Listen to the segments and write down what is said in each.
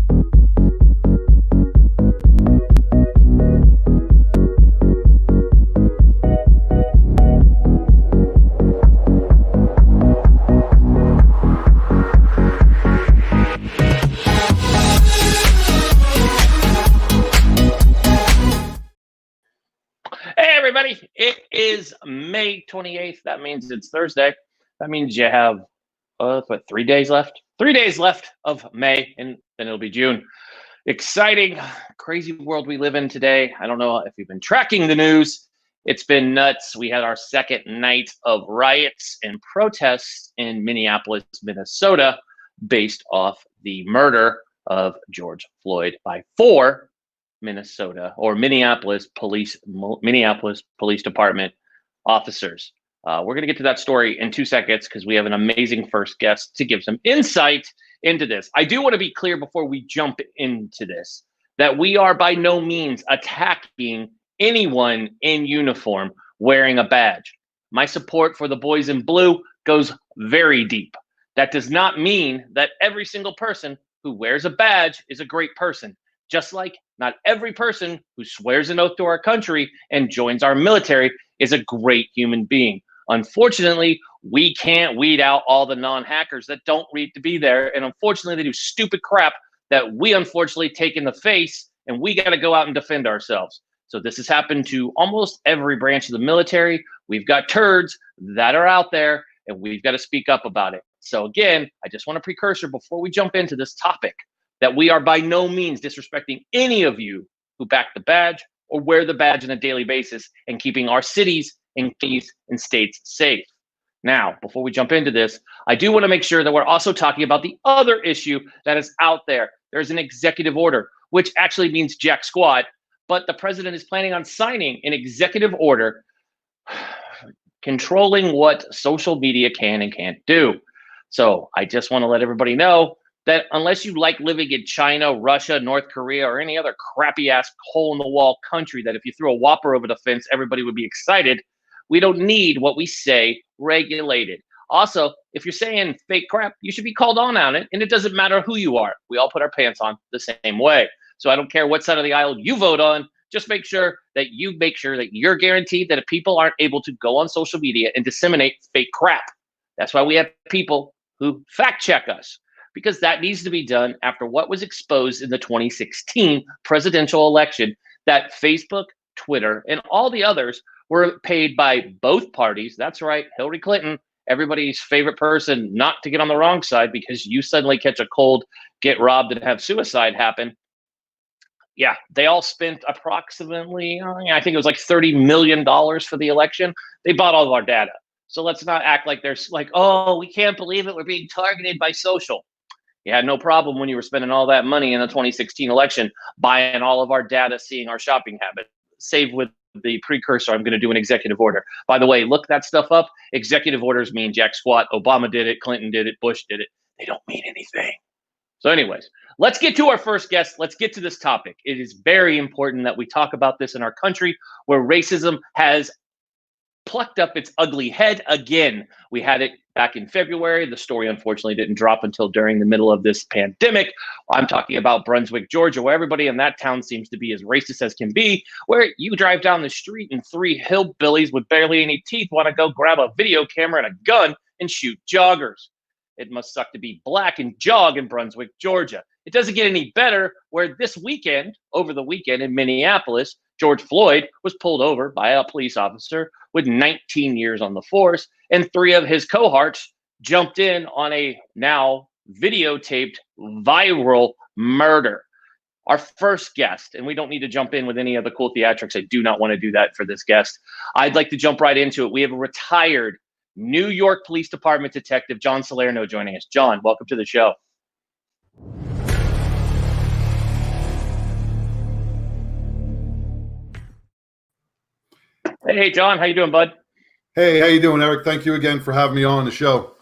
Hey, everybody. It is May 28th. That means it's Thursday. That means you have, 3 days left? 3 days left of May, and then it'll be June. Exciting, crazy world we live in today. I don't know if you've been tracking the news. It's been nuts. We had our second night of riots and protests in Minneapolis, Minnesota, based off the murder of George Floyd by four Minneapolis Police Department officers. We're going to get to that story in 2 seconds because we have an amazing first guest to give some insight into this. I do want to be clear before we jump into this that we are by no means attacking anyone in uniform wearing a badge. My support for the boys in blue goes very deep. That does not mean that every single person who wears a badge is a great person. Just like not every person who swears an oath to our country and joins our military is a great human being. Unfortunately, we can't weed out all the non-hackers that don't need to be there. And unfortunately, they do stupid crap that we unfortunately take in the face, and we got to go out and defend ourselves. So this has happened to almost every branch of the military. We've got turds that are out there, and we've got to speak up about it. So again, I just want a precursor before we jump into this topic that we are by no means disrespecting any of you who back the badge or wear the badge on a daily basis and keeping our cities and cities and states safe. Now, before we jump into this, I do want to make sure that we're also talking about the other issue that is out there. There's an executive order, which actually means jack squat, but the president is planning on signing an executive order controlling what social media can and can't do. So I just want to let everybody know that unless you like living in China, Russia, North Korea, or any other crappy ass hole in the wall country that if you threw a Whopper over the fence, everybody would be excited, we don't need what we say regulated. Also, if you're saying fake crap, you should be called on it, and it doesn't matter who you are. We all put our pants on the same way. So I don't care what side of the aisle you vote on, just make sure that you're guaranteed that if people aren't able to go on social media and disseminate fake crap. That's why we have people who fact check us, because that needs to be done after what was exposed in the 2016 presidential election, that Facebook, Twitter, and all the others were paid by both parties. That's right, Hillary Clinton, everybody's favorite person, not to get on the wrong side because you suddenly catch a cold, get robbed, and have suicide happen. Yeah, they all spent approximately, I think it was like $30 million for the election. They bought all of our data. So let's not act like there's like, oh, we can't believe it, we're being targeted by social. You had no problem when you were spending all that money in the 2016 election, buying all of our data, seeing our shopping habit. Save with the precursor, I'm going to do an executive order. By the way, look that stuff up. Executive orders mean jack squat. Obama did it. Clinton did it. Bush did it. They don't mean anything. So anyways, let's get to our first guest. Let's get to this topic. It is very important that we talk about this in our country where racism has plucked up its ugly head again. We had it back in February. The story unfortunately didn't drop until during the middle of this pandemic. I'm talking about Brunswick, Georgia, where everybody in that town seems to be as racist as can be, where you drive down the street and three hillbillies with barely any teeth want to go grab a video camera and a gun and shoot joggers. It must suck to be black and jog in Brunswick, Georgia. It doesn't get any better where over the weekend in Minneapolis, George Floyd was pulled over by a police officer with 19 years on the force, and three of his cohorts jumped in on a now videotaped viral murder. Our first guest, and we don't need to jump in with any of the cool theatrics. I do not want to do that for this guest. I'd like to jump right into it. We have a retired New York Police Department Detective John Salerno joining us. John, welcome to the show. Hey, John, how you doing, bud? Hey, how you doing, Eric? Thank you again for having me on the show.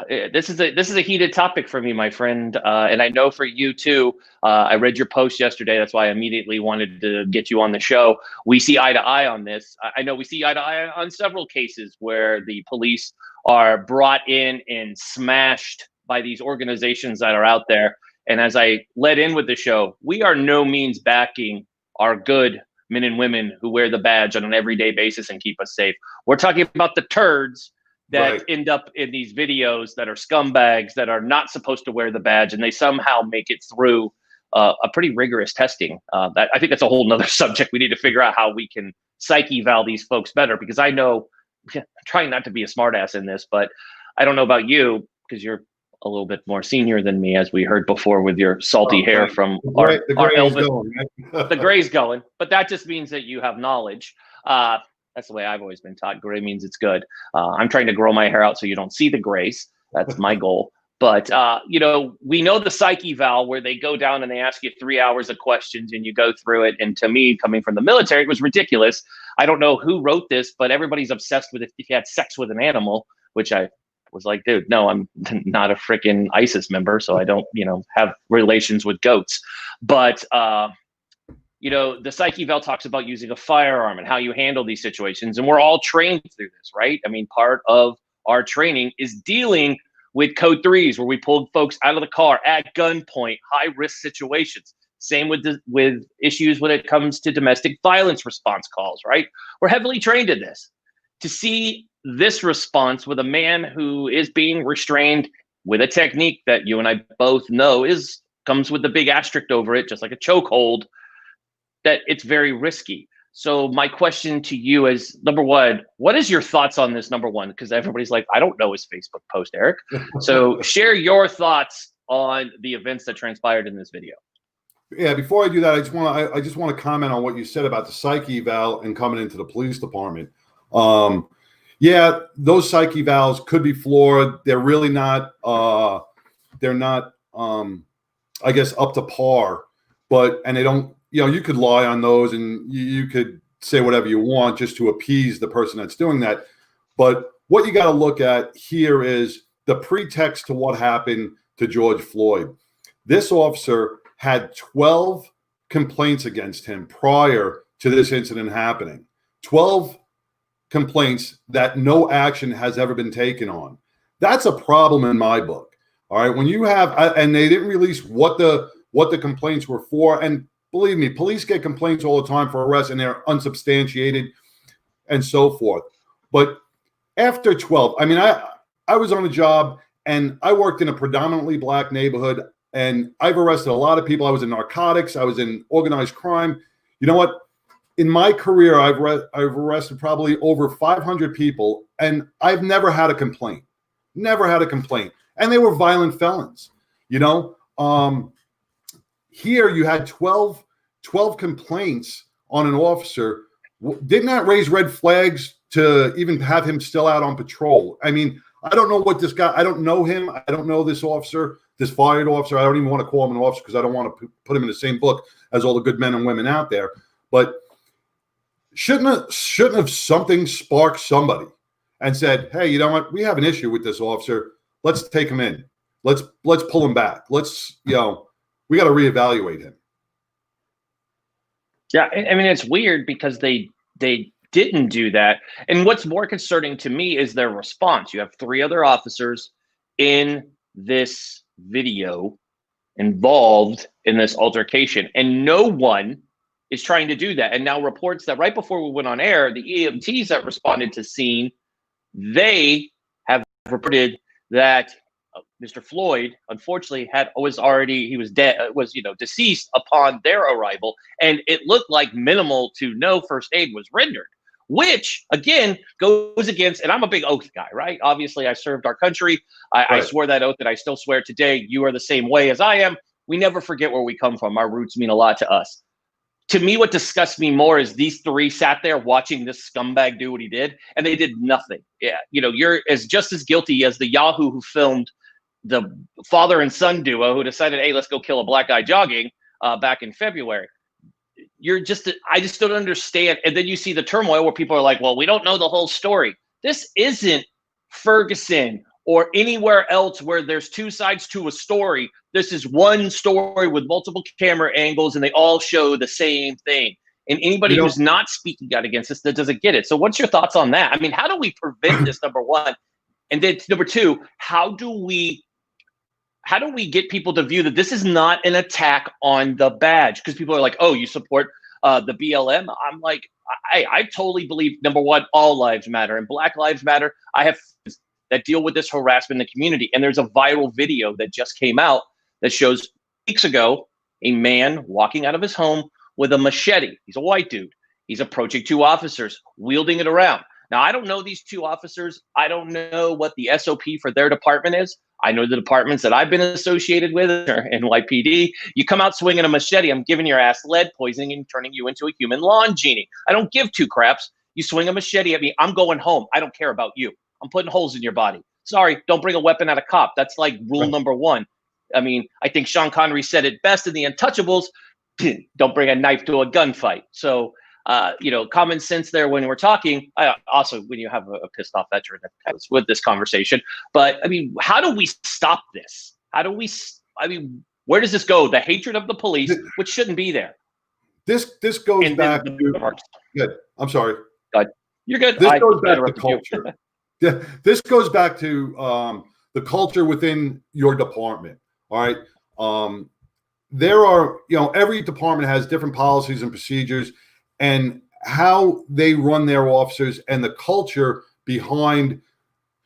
This is a heated topic for me, my friend, and I know for you too. I read your post yesterday. That's why I immediately wanted to get you on the show. We see eye to eye on this. I know we see eye to eye on several cases where the police are brought in and smashed by these organizations that are out there. And as I led in with the show, we are no means backing our good men and women who wear the badge on an everyday basis and keep us safe. We're talking about the turds that end up in these videos that are scumbags that are not supposed to wear the badge, and they somehow make it through a pretty rigorous testing. I think that's a whole nother subject. We need to figure out how we can psyche eval these folks better, because I know, I'm trying not to be a smartass in this, but I don't know about you, because you're a little bit more senior than me, as we heard before with your salty hair from our Elvis. Going, right? The gray's going, but that just means that you have knowledge. That's the way I've always been taught. Gray means it's good. I'm trying to grow my hair out so you don't see the grays. That's my goal. But, we know the psyche eval where they go down and they ask you 3 hours of questions and you go through it. And to me, coming from the military, it was ridiculous. I don't know who wrote this, but everybody's obsessed with if you had sex with an animal, which I was like, dude, no, I'm not a freaking ISIS member. So I don't, have relations with goats. But, the psyche eval talks about using a firearm and how you handle these situations. And we're all trained through this, right? I mean, part of our training is dealing with code 3s, where we pulled folks out of the car at gunpoint, high risk situations. Same with issues when it comes to domestic violence response calls, right? We're heavily trained in this. To see this response with a man who is being restrained with a technique that you and I both know comes with the big asterisk over it, just like a chokehold, that it's very risky. So my question to you is, number one, what is your thoughts on this, number one? Because everybody's like, I don't know his Facebook post, Eric. So share your thoughts on the events that transpired in this video. Yeah, before I do that, I just want to comment on what you said about the psyche eval and coming into the police department. Yeah, those psyche evals could be flawed. They're really not, I guess, up to par. And they don't, you could lie on those and you could say whatever you want just to appease the person that's doing that. But what you got to look at here is the pretext to what happened to George Floyd. This officer had 12 complaints against him prior to this incident happening. 12 complaints that no action has ever been taken on. That's a problem in my book. All right. When you have, and they didn't release what the complaints were for. And believe me, police get complaints all the time for arrests and they're unsubstantiated and so forth. But after 12, I mean, I was on a job and I worked in a predominantly black neighborhood and I've arrested a lot of people. I was in narcotics. I was in organized crime. You know what? In my career, I've arrested probably over 500 people and I've never had a complaint. Never had a complaint. And they were violent felons, Here you had 12 complaints on an officer. Did not raise red flags to even have him still out on patrol. I mean, I don't know what this guy, I don't know him. I don't know this officer, this fired officer. I don't even want to call him an officer because I don't want to put him in the same book as all the good men and women out there. But shouldn't have something sparked somebody and said, hey, you know what? We have an issue with this officer. Let's take him in. Let's pull him back. We got to reevaluate him. Yeah, I mean, it's weird because they didn't do that. And what's more concerning to me is their response. You have 3 other officers in this video involved in this altercation, and no one is trying to do that. And now reports that right before we went on air, the EMTs that responded to scene, they have reported that Mr. Floyd, unfortunately, was deceased upon their arrival, and it looked like minimal to no first aid was rendered, which again goes against. And I'm a big oath guy, right? Obviously, I served our country. I swore that oath, and I still swear today. You are the same way as I am. We never forget where we come from. Our roots mean a lot to us. To me, what disgusts me more is these 3 sat there watching this scumbag do what he did, and they did nothing. Yeah, you're just as guilty as the Yahoo who filmed the father and son duo who decided, hey, let's go kill a black guy jogging back in February. I just don't understand. And then you see the turmoil where people are like, well, we don't know the whole story. This isn't Ferguson or anywhere else where there's 2 sides to a story. This is one story with multiple camera angles and they all show the same thing. And anybody who's not speaking out against this, that doesn't get it. So what's your thoughts on that? I mean, how do we prevent this, number one? And then number 2, how do we how do we get people to view that this is not an attack on the badge? Because people are like, oh, you support the BLM? I'm like, I totally believe, number one, all lives matter and Black Lives Matter. I have friends that deal with this harassment in the community. And there's a viral video that just came out that shows weeks ago a man walking out of his home with a machete. He's a white dude. He's approaching two officers, wielding it around. Now, I don't know these two officers. I don't know what the SOP for their department is. I know the departments that I've been associated with are NYPD. You come out swinging a machete, I'm giving your ass lead poisoning and turning you into a human lawn genie. I don't give two craps. You swing a machete at me, I'm going home. I don't care about you. I'm putting holes in your body. Sorry, don't bring a weapon at a cop. That's like rule number one. I mean, I think Sean Connery said it best in The Untouchables. Don't bring a knife to a gunfight. So, common sense there when we're talking. Also, when you have a pissed off veteran that was with this conversation. But I mean, how do we stop this? Where does this go? The hatred of the police, which shouldn't be there. This goes back to. Good. I'm sorry. Good. You're good. This goes back to culture. This goes back to the culture within your department. All right. There are, every department has different policies and procedures, and how they run their officers and the culture behind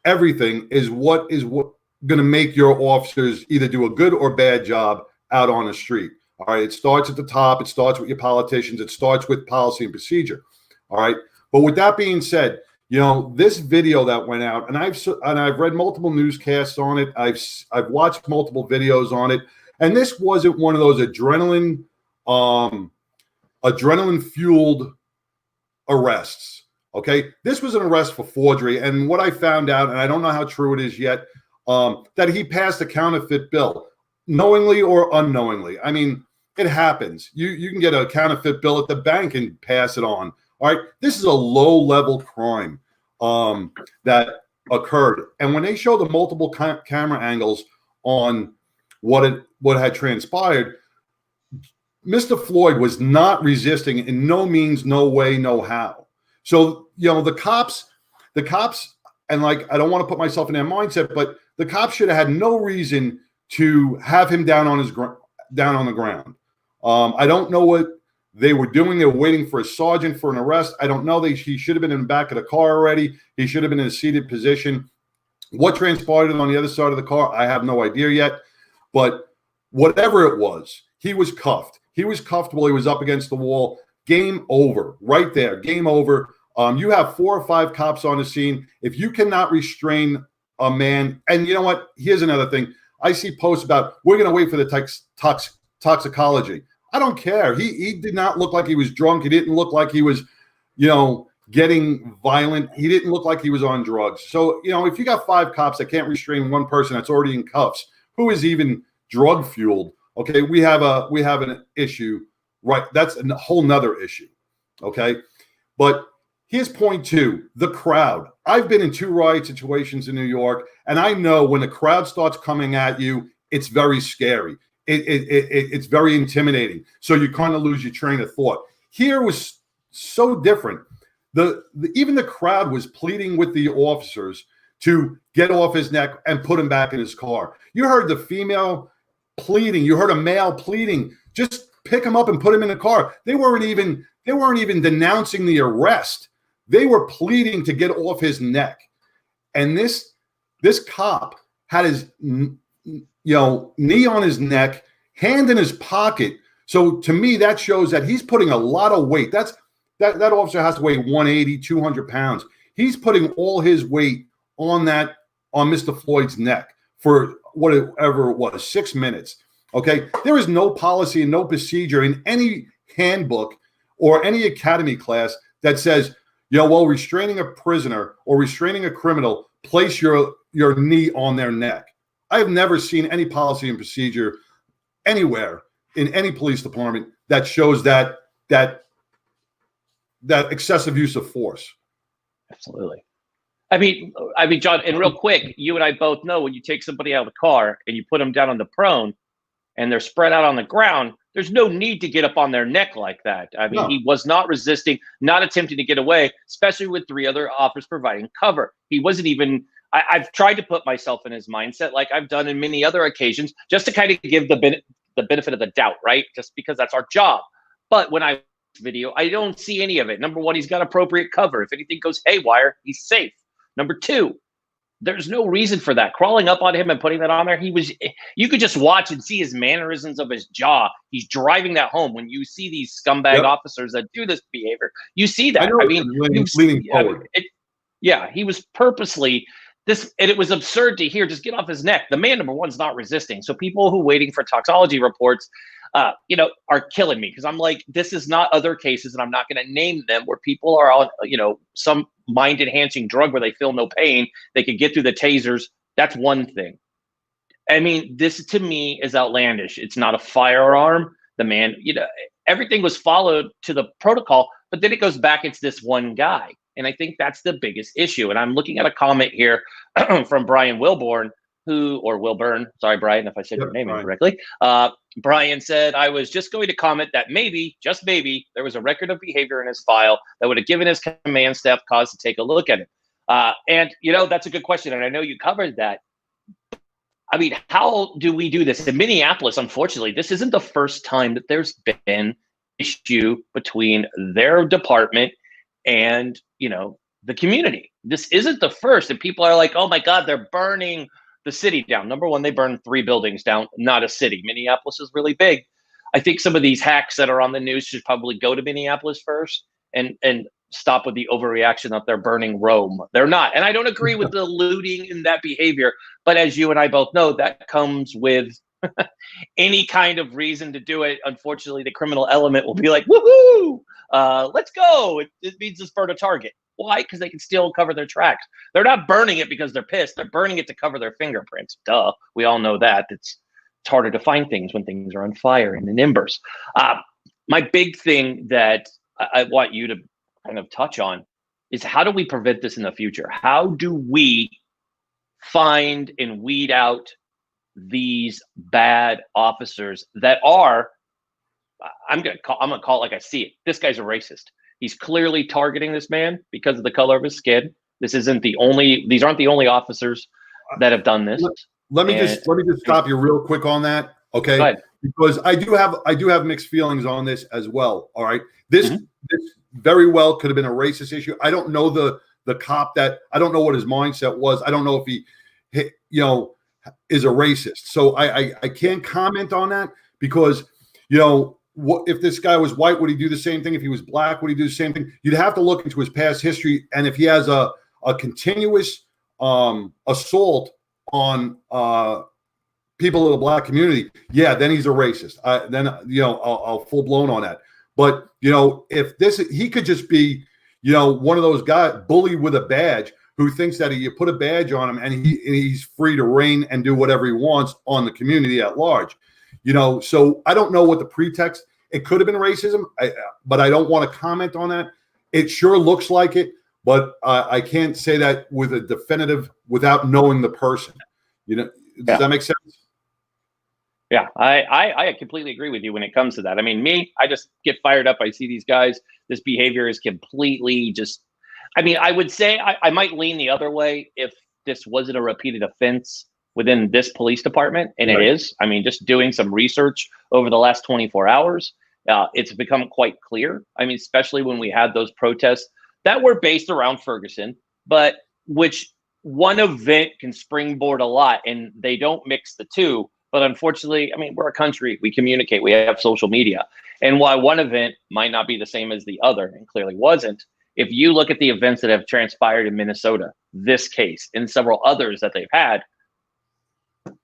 everything is what going to make your officers either do a good or bad job out on the street. All right. It starts at the top. It starts with your politicians. It starts with policy and procedure. All right. But with that being said, this video that went out, and I've read multiple newscasts on it. I've watched multiple videos on it, and this wasn't one of those adrenaline fueled arrests. Okay, this was an arrest for forgery, and what I found out, and I don't know how true it is yet, that he passed a counterfeit bill, knowingly or unknowingly. I mean, it happens. You can get a counterfeit bill at the bank and pass it on. All right, this is a low-level crime that occurred, and when they show the multiple camera angles on what had transpired, Mr. Floyd was not resisting in no means, no way, no how. So the cops, and like I don't want to put myself in their mindset, but the cops should have had no reason to have him down on the ground. I don't know what they were doing. They were waiting for a sergeant for an arrest. I don't know. He should have been in the back of the car already. He should have been in a seated position. What transpired on the other side of the car, I have no idea yet. But whatever it was, he was cuffed. He was cuffed while he was up against the wall. Game over. Right there. Game over. You have 4 or 5 cops on the scene. If you cannot restrain a man, and you know what? Here's another thing. I see posts about, we're going to wait for the toxicology. I don't care. He did not look like he was drunk. He didn't look like he was, getting violent. He didn't look like he was on drugs. So, if you got 5 cops that can't restrain one person that's already in cuffs, who is even drug fueled? Okay, we have an issue, right? That's a whole nother issue. Okay, but here's point 2: the crowd. I've been in 2 riot situations in New York, and I know when the crowd starts coming at you, it's very scary. It's very intimidating. So you kind of lose your train of thought. Here was so different. Even the crowd was pleading with the officers to get off his neck and put him back in his car. You heard the female pleading. You heard a male pleading. Just pick him up and put him in the car. They weren't even denouncing the arrest. They were pleading to get off his neck. And this cop had his knee on his neck, hand in his pocket. So to me, that shows that he's putting a lot of weight. That officer has to weigh 180, 200 pounds. He's putting all his weight on Mr. Floyd's neck for whatever it was, 6 minutes. Okay. There is no policy and no procedure in any handbook or any academy class that says, while restraining a prisoner or restraining a criminal, place your knee on their neck. I have never seen any policy and procedure anywhere in any police department that shows that excessive use of force. Absolutely. I mean, John, and real quick, you and I both know when you take somebody out of the car and you put them down on the prone and they're spread out on the ground, there's no need to get up on their neck like that. I mean, He was not resisting, not attempting to get away, especially with 3 other officers providing cover. He wasn't even I've tried to put myself in his mindset, like I've done in many other occasions, just to kind of give the benefit of the doubt, right? Just because that's our job. But when I watch video, I don't see any of it. Number one, he's got appropriate cover. If anything goes haywire, he's safe. Number two, there's no reason for that. Crawling up on him and putting that on there, you could just watch and see his mannerisms of his jaw. He's driving that home. When you see these scumbag officers that do this behavior, you see that. I mean, leaning forward. Yeah, he was purposely this, and it was absurd to hear, just get off his neck. The man, number one, is not resisting. So people who are waiting for toxology reports, are killing me, because I'm like, this is not other cases, and I'm not going to name them, where people are on, some mind-enhancing drug where they feel no pain. They could get through the tasers. That's one thing. I mean, this to me is outlandish. It's not a firearm. The man, everything was followed to the protocol, but then it goes back. It's this one guy. And I think that's the biggest issue. And I'm looking at a comment here from Brian Wilburn, sorry, Brian, if I said your name incorrectly. Brian said, I was just going to comment that maybe, just maybe, there was a record of behavior in his file that would have given his command staff cause to take a look at it. And that's a good question. And I know you covered that. I mean, how do we do this? In Minneapolis, unfortunately, this isn't the first time that there's been issue between their department and the community. This isn't the first, and people are like, oh my God, they're burning the city down. Number one, they burned 3 buildings down, not a city. Minneapolis is really big. I think some of these hacks that are on the news should probably go to Minneapolis first and stop with the overreaction that they're burning Rome. They're not. And I don't agree with the looting and that behavior, but as you and I both know, that comes with any kind of reason to do it. Unfortunately, the criminal element will be like, woohoo, let's go. It means let's burn a target. Why? Because they can still cover their tracks. They're not burning it because they're pissed. They're burning it to cover their fingerprints. Duh. We all know that. It's harder to find things when things are on fire and in embers. My big thing that I want you to kind of touch on is, how do we prevent this in the future? How do we find and weed out these bad officers that are, I'm gonna call it like I see it. This guy's a racist. He's clearly targeting this man because of the color of his skin. These aren't the only officers that have done this. Let me just stop you real quick on that. Okay. Because I do have mixed feelings on this as well. All right. This very well could have been a racist issue. I don't know the cop I don't know what his mindset was. I don't know if he is a racist. So I can't comment on that, because, what if this guy was white, would he do the same thing? If he was black, would he do the same thing? You'd have to look into his past history. And if he has a continuous assault on people in the black community, yeah, then he's a racist. I'll full blown on that. But, if he could just be, one of those guys, bully with a badge, who thinks that you put a badge on him and he's free to reign and do whatever he wants on the community at large. So I don't know what the pretext. It could have been racism, but I don't want to comment on that. It sure looks like it, but I can't say that with a definitive without knowing the person. Does that make sense? Yeah, I completely agree with you when it comes to that. I mean, I just get fired up. I see these guys. This behavior is completely just. I mean, I would say I might lean the other way if this wasn't a repeated offense within this police department, and It is. I mean, just doing some research over the last 24 hours, it's become quite clear. I mean, especially when we had those protests that were based around Ferguson, but which one event can springboard a lot, and they don't mix the two. But unfortunately, I mean, we're a country. We communicate. We have social media. And while one event might not be the same as the other, and clearly wasn't, if you look at the events that have transpired in Minnesota, this case, and several others that they've had,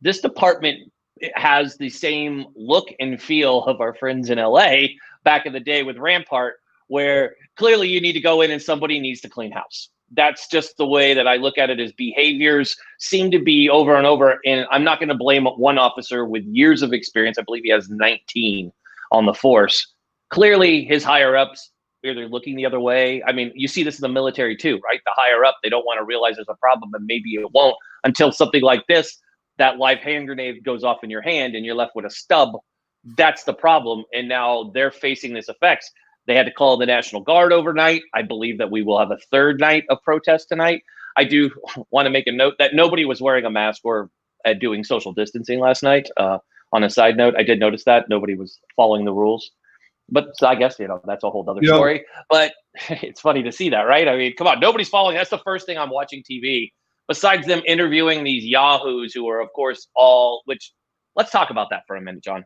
this department has the same look and feel of our friends in LA back in the day with Rampart, where clearly you need to go in and somebody needs to clean house. That's just the way that I look at it. As behaviors seem to be over and over. And I'm not going to blame one officer with years of experience. I believe he has 19 on the force. Clearly his higher ups, they're looking the other way. I mean, you see this in the military too, right? The higher up, they don't want to realize there's a problem, and maybe it won't until something like this, that live hand grenade goes off in your hand and you're left with a stub. That's the problem. And now they're facing this effects. They had to call the National Guard overnight. I believe that we will have a third night of protest tonight. I do want to make a note that nobody was wearing a mask or doing social distancing last night. On a side note, I did notice that nobody was following the rules. But so I guess, that's a whole other story. But it's funny to see that, right? I mean, come on, nobody's following. That's the first thing I'm watching TV, besides them interviewing these yahoos who are, of course, let's talk about that for a minute, John.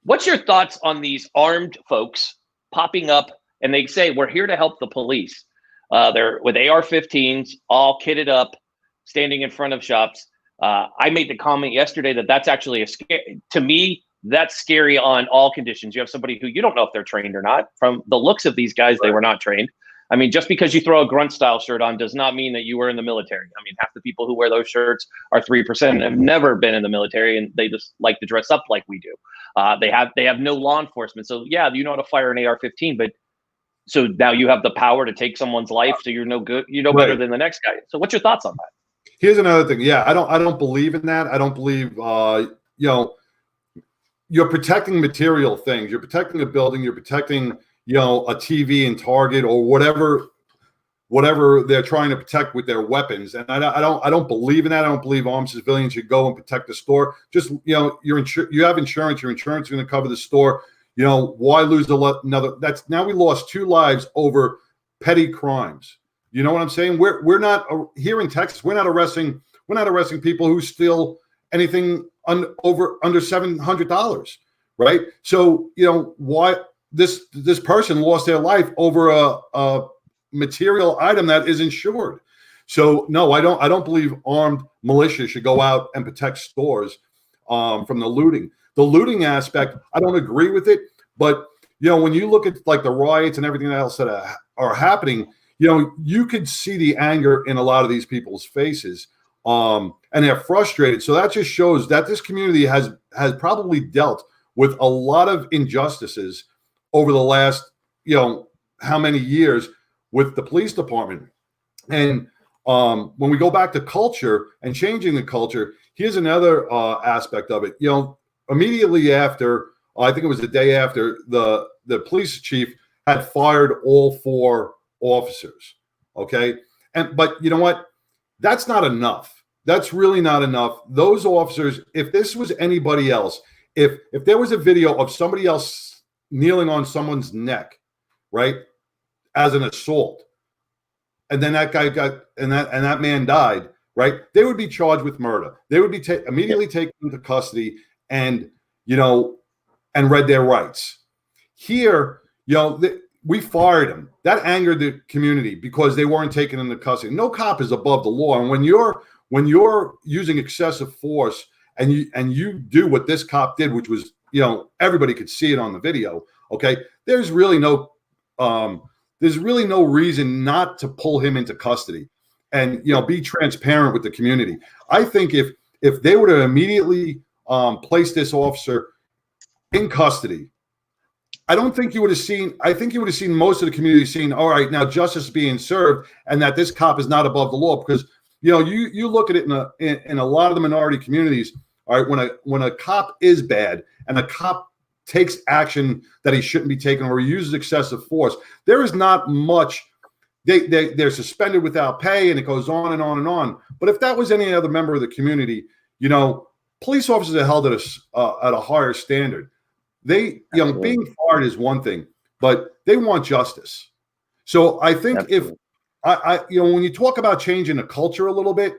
What's your thoughts on these armed folks popping up and they say, we're here to help the police? They're with AR-15s, all kitted up, standing in front of shops. I made the comment yesterday that's actually to me, that's scary on all conditions. You have somebody who you don't know if they're trained or not. From the looks of these guys, they were not trained. I mean, just because you throw a grunt style shirt on does not mean that you were in the military. I mean, half the people who wear those shirts are 3% and have never been in the military, and they just like to dress up like we do. They have no law enforcement. So yeah, you know how to fire an AR-15, but so now you have the power to take someone's life. So you're no good. You know better than the next guy. So what's your thoughts on that? Here's another thing. Yeah, I don't believe in that. I don't believe you're protecting material things. You're protecting a building. You're protecting, a TV in Target or whatever they're trying to protect with their weapons. And I don't believe in that. I don't believe armed civilians should go and protect the store. Just, you have insurance. Your insurance is going to cover the store. Why lose another? Now we lost 2 lives over petty crimes. You know what I'm saying? We're not here in Texas. We're not arresting people who steal anything under $700, right? So why this person lost their life over a material item that is insured. So no, I don't believe armed militia should go out and protect stores from the looting. The looting aspect, I don't agree with it. But when you look at like the riots and everything else that are happening, you could see the anger in a lot of these people's faces, and they're frustrated. So that just shows that this community has probably dealt with a lot of injustices over the last, how many years with the police department. And when we go back to culture and changing the culture, here's another aspect of it. Immediately after, I think it was the day after, the police chief had fired all 4 officers. Okay. But you know what? That's not enough. That's really not enough. Those officers, if this was anybody else, if there was a video of somebody else kneeling on someone's neck, right, as an assault, and then that guy that man died, right, they would be charged with murder. They would be immediately taken into custody and read their rights. Here, we fired them. That angered the community because they weren't taken into custody. No cop is above the law. And when you're using excessive force and you do what this cop did, which was, everybody could see it on the video. Okay. There's really no reason not to pull him into custody and, be transparent with the community. I think if they were to immediately place this officer in custody, I think you would have seen most of the community saying, all right, now justice is being served and that this cop is not above the law. Because, you look at it in a lot of the minority communities, all right, when a cop is bad and a cop takes action that he shouldn't be taking or he uses excessive force, there is not much. They're suspended without pay and it goes on and on and on. But if that was any other member of the community, police officers are held at a higher standard. They, being fired is one thing, but they want justice. So I think Absolutely. When you talk about changing the culture a little bit,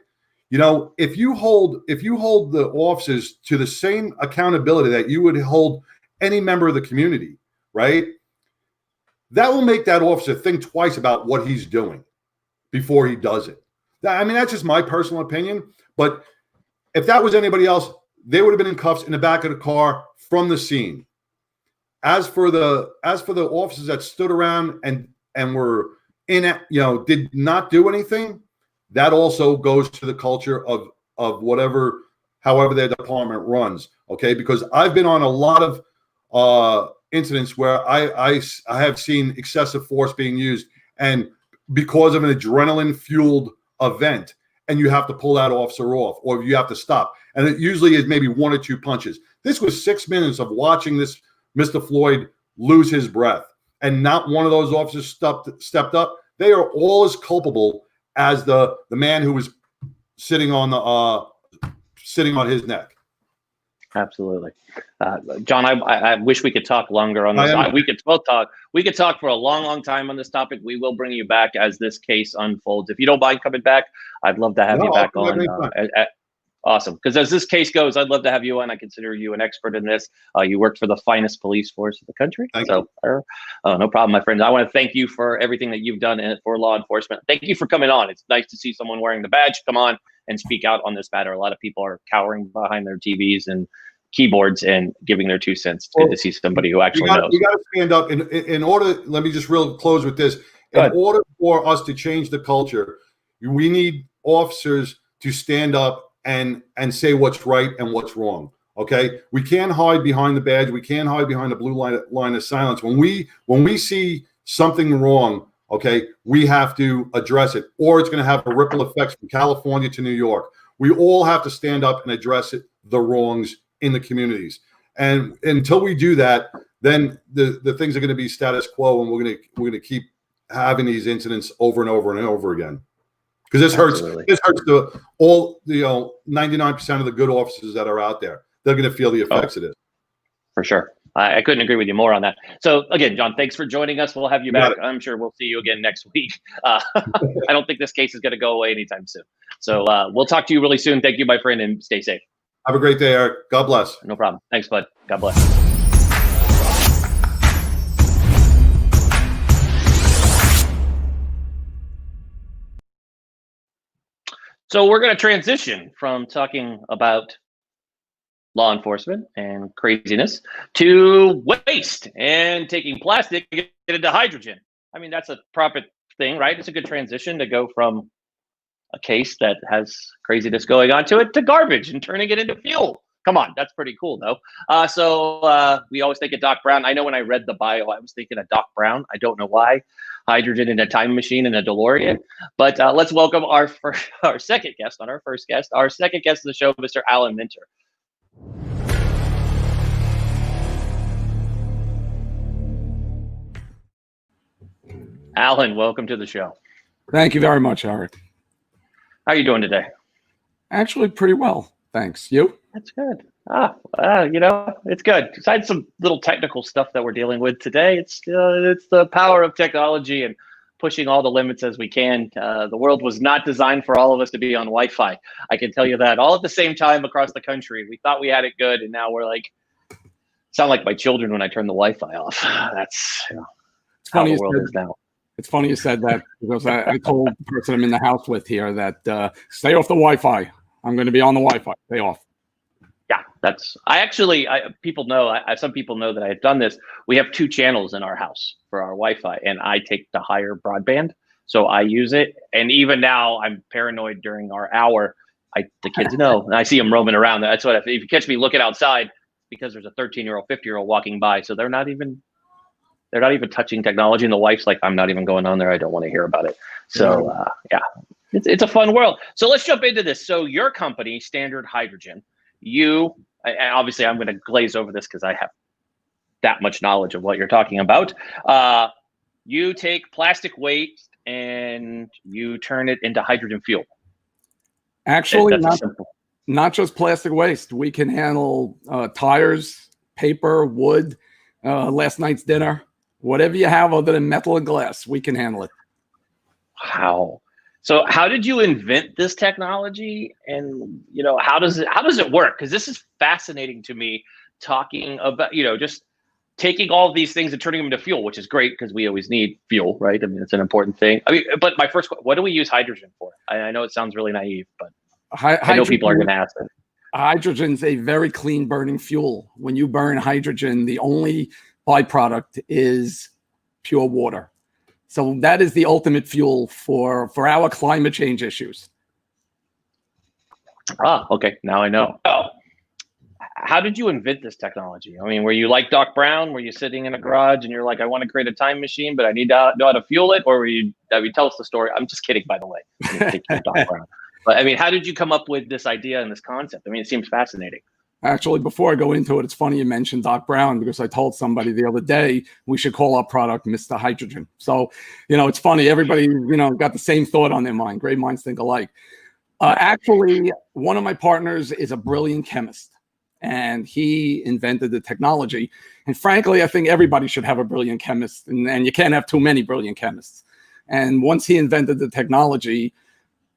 if you hold the officers to the same accountability that you would hold any member of the community, right? That will make that officer think twice about what he's doing before he does it. That's just my personal opinion. But if that was anybody else, they would have been in cuffs in the back of the car from the scene. As for the officers that stood around and were in it, did not do anything, that also goes to the culture of however their department runs. Okay, because I've been on a lot of incidents where I have seen excessive force being used, and because of an adrenaline fueled event, and you have to pull that officer off, or you have to stop, and it usually is maybe 1 or 2 punches. This was 6 minutes of watching this Mr. Floyd lose his breath, and not one of those officers stepped up. They are all as culpable as the man who was sitting on his neck. Absolutely. John, I wish we could talk longer on this. We could both talk. We could talk for a long, long time on this topic. We will bring you back as this case unfolds. If you don't mind coming back, I'd love to have you back on. Awesome. Because as this case goes, I'd love to have you on. I consider you an expert in this. You worked for the finest police force in the country. No problem, my friend. I want to thank you for everything that you've done for law enforcement. Thank you for coming on. It's nice to see someone wearing the badge come on and speak out on this matter. A lot of people are cowering behind their TVs and keyboards and giving their 2 cents. It's good to see somebody who actually knows. You got to stand up. In order, let me just close with this. In order for us to change the culture, we need officers to stand up and say what's right and what's wrong. Okay, we can't hide behind the badge. We can't hide behind the blue line of silence. When we see something wrong, okay, we have to address it, or it's going to have a ripple effect from California to New York. We all have to stand up and address the wrongs in the communities. And until we do that, then the things are going to be status quo, and we're going to keep having these incidents over and over and over again. Because this hurts. This hurts 99% of the good officers that are out there. They're going to feel the effects of this. For sure. I couldn't agree with you more on that. So again, John, thanks for joining us. We'll have you back. I'm sure we'll see you again next week. I don't think this case is going to go away anytime soon. So we'll talk to you really soon. Thank you, my friend, and stay safe. Have a great day, Eric. God bless. No problem. Thanks, bud. God bless. So we're going to transition from talking about law enforcement and craziness to waste and taking plastic and get it into hydrogen. I mean, that's a proper thing, right? It's a good transition to go from a case that has craziness going on to it to garbage and turning it into fuel. Come on, that's pretty cool, though. So we always think of Doc Brown. I know when I read the bio, I was thinking of Doc Brown. I don't know why. Hydrogen in a time machine in a DeLorean. But let's welcome our second guest, not our first guest. Our second guest of the show, Mr. Alan Mintzer. Alan, welcome to the show. Thank you very much, Eric. How are you doing today? Actually, pretty well. Thanks. You? That's good. It's good. Besides some little technical stuff that we're dealing with today, it's the power of technology and pushing all the limits as we can. The world was not designed for all of us to be on Wi-Fi. I can tell you that. All at the same time across the country. We thought we had it good, and now we're like, sound like my children when I turn the Wi-Fi off. That's it's how funny the world is now. It's funny you said that, because I told the person I'm in the house with here that stay off the Wi-Fi. I'm going to be on the Wi-Fi. Stay off. Yeah, people know, some people know that I have done this. We have 2 channels in our house for our Wi-Fi, and I take the higher broadband. So I use it. And even now I'm paranoid during our hour. The kids know, and I see them roaming around. That's what, if you catch me looking outside, because there's a 13-year-old, 50-year-old walking by. So they're not even touching technology. And the wife's like, I'm not even going on there. I don't want to hear about it. So it's a fun world. So let's jump into this. So your company, Standard Hydrogen, obviously I'm going to glaze over this because I have that much knowledge of what you're talking about. You take plastic waste and you turn it into hydrogen fuel. Actually, not just plastic waste. We can handle tires, paper, wood, last night's dinner, whatever you have other than metal and glass, we can handle it. Wow. So how did you invent this technology, and how does it work? Because this is fascinating to me, talking about just taking all of these things and turning them into fuel, which is great because we always need fuel, right? I mean, it's an important thing. I mean, but my first, what do we use hydrogen for? I know it sounds really naive, but I know people are going to ask it. Hydrogen's a very clean burning fuel. When you burn hydrogen, the only byproduct is pure water. So that is the ultimate fuel for our climate change issues. Okay. Now I know. How did you invent this technology? I mean, were you like Doc Brown? Were you sitting in a garage and you're like, I want to create a time machine, but I need to know how to fuel it? Or tell us the story. I'm just kidding, by the way. I mean, Doc Brown. But I mean, how did you come up with this idea and this concept? I mean, it seems fascinating. Actually, before I go into it, it's funny you mentioned Doc Brown, because I told somebody the other day we should call our product Mr. Hydrogen. So, it's funny. Everybody, got the same thought on their mind. Great minds think alike. Actually, one of my partners is a brilliant chemist, and he invented the technology. And frankly, I think everybody should have a brilliant chemist, and you can't have too many brilliant chemists. And once he invented the technology,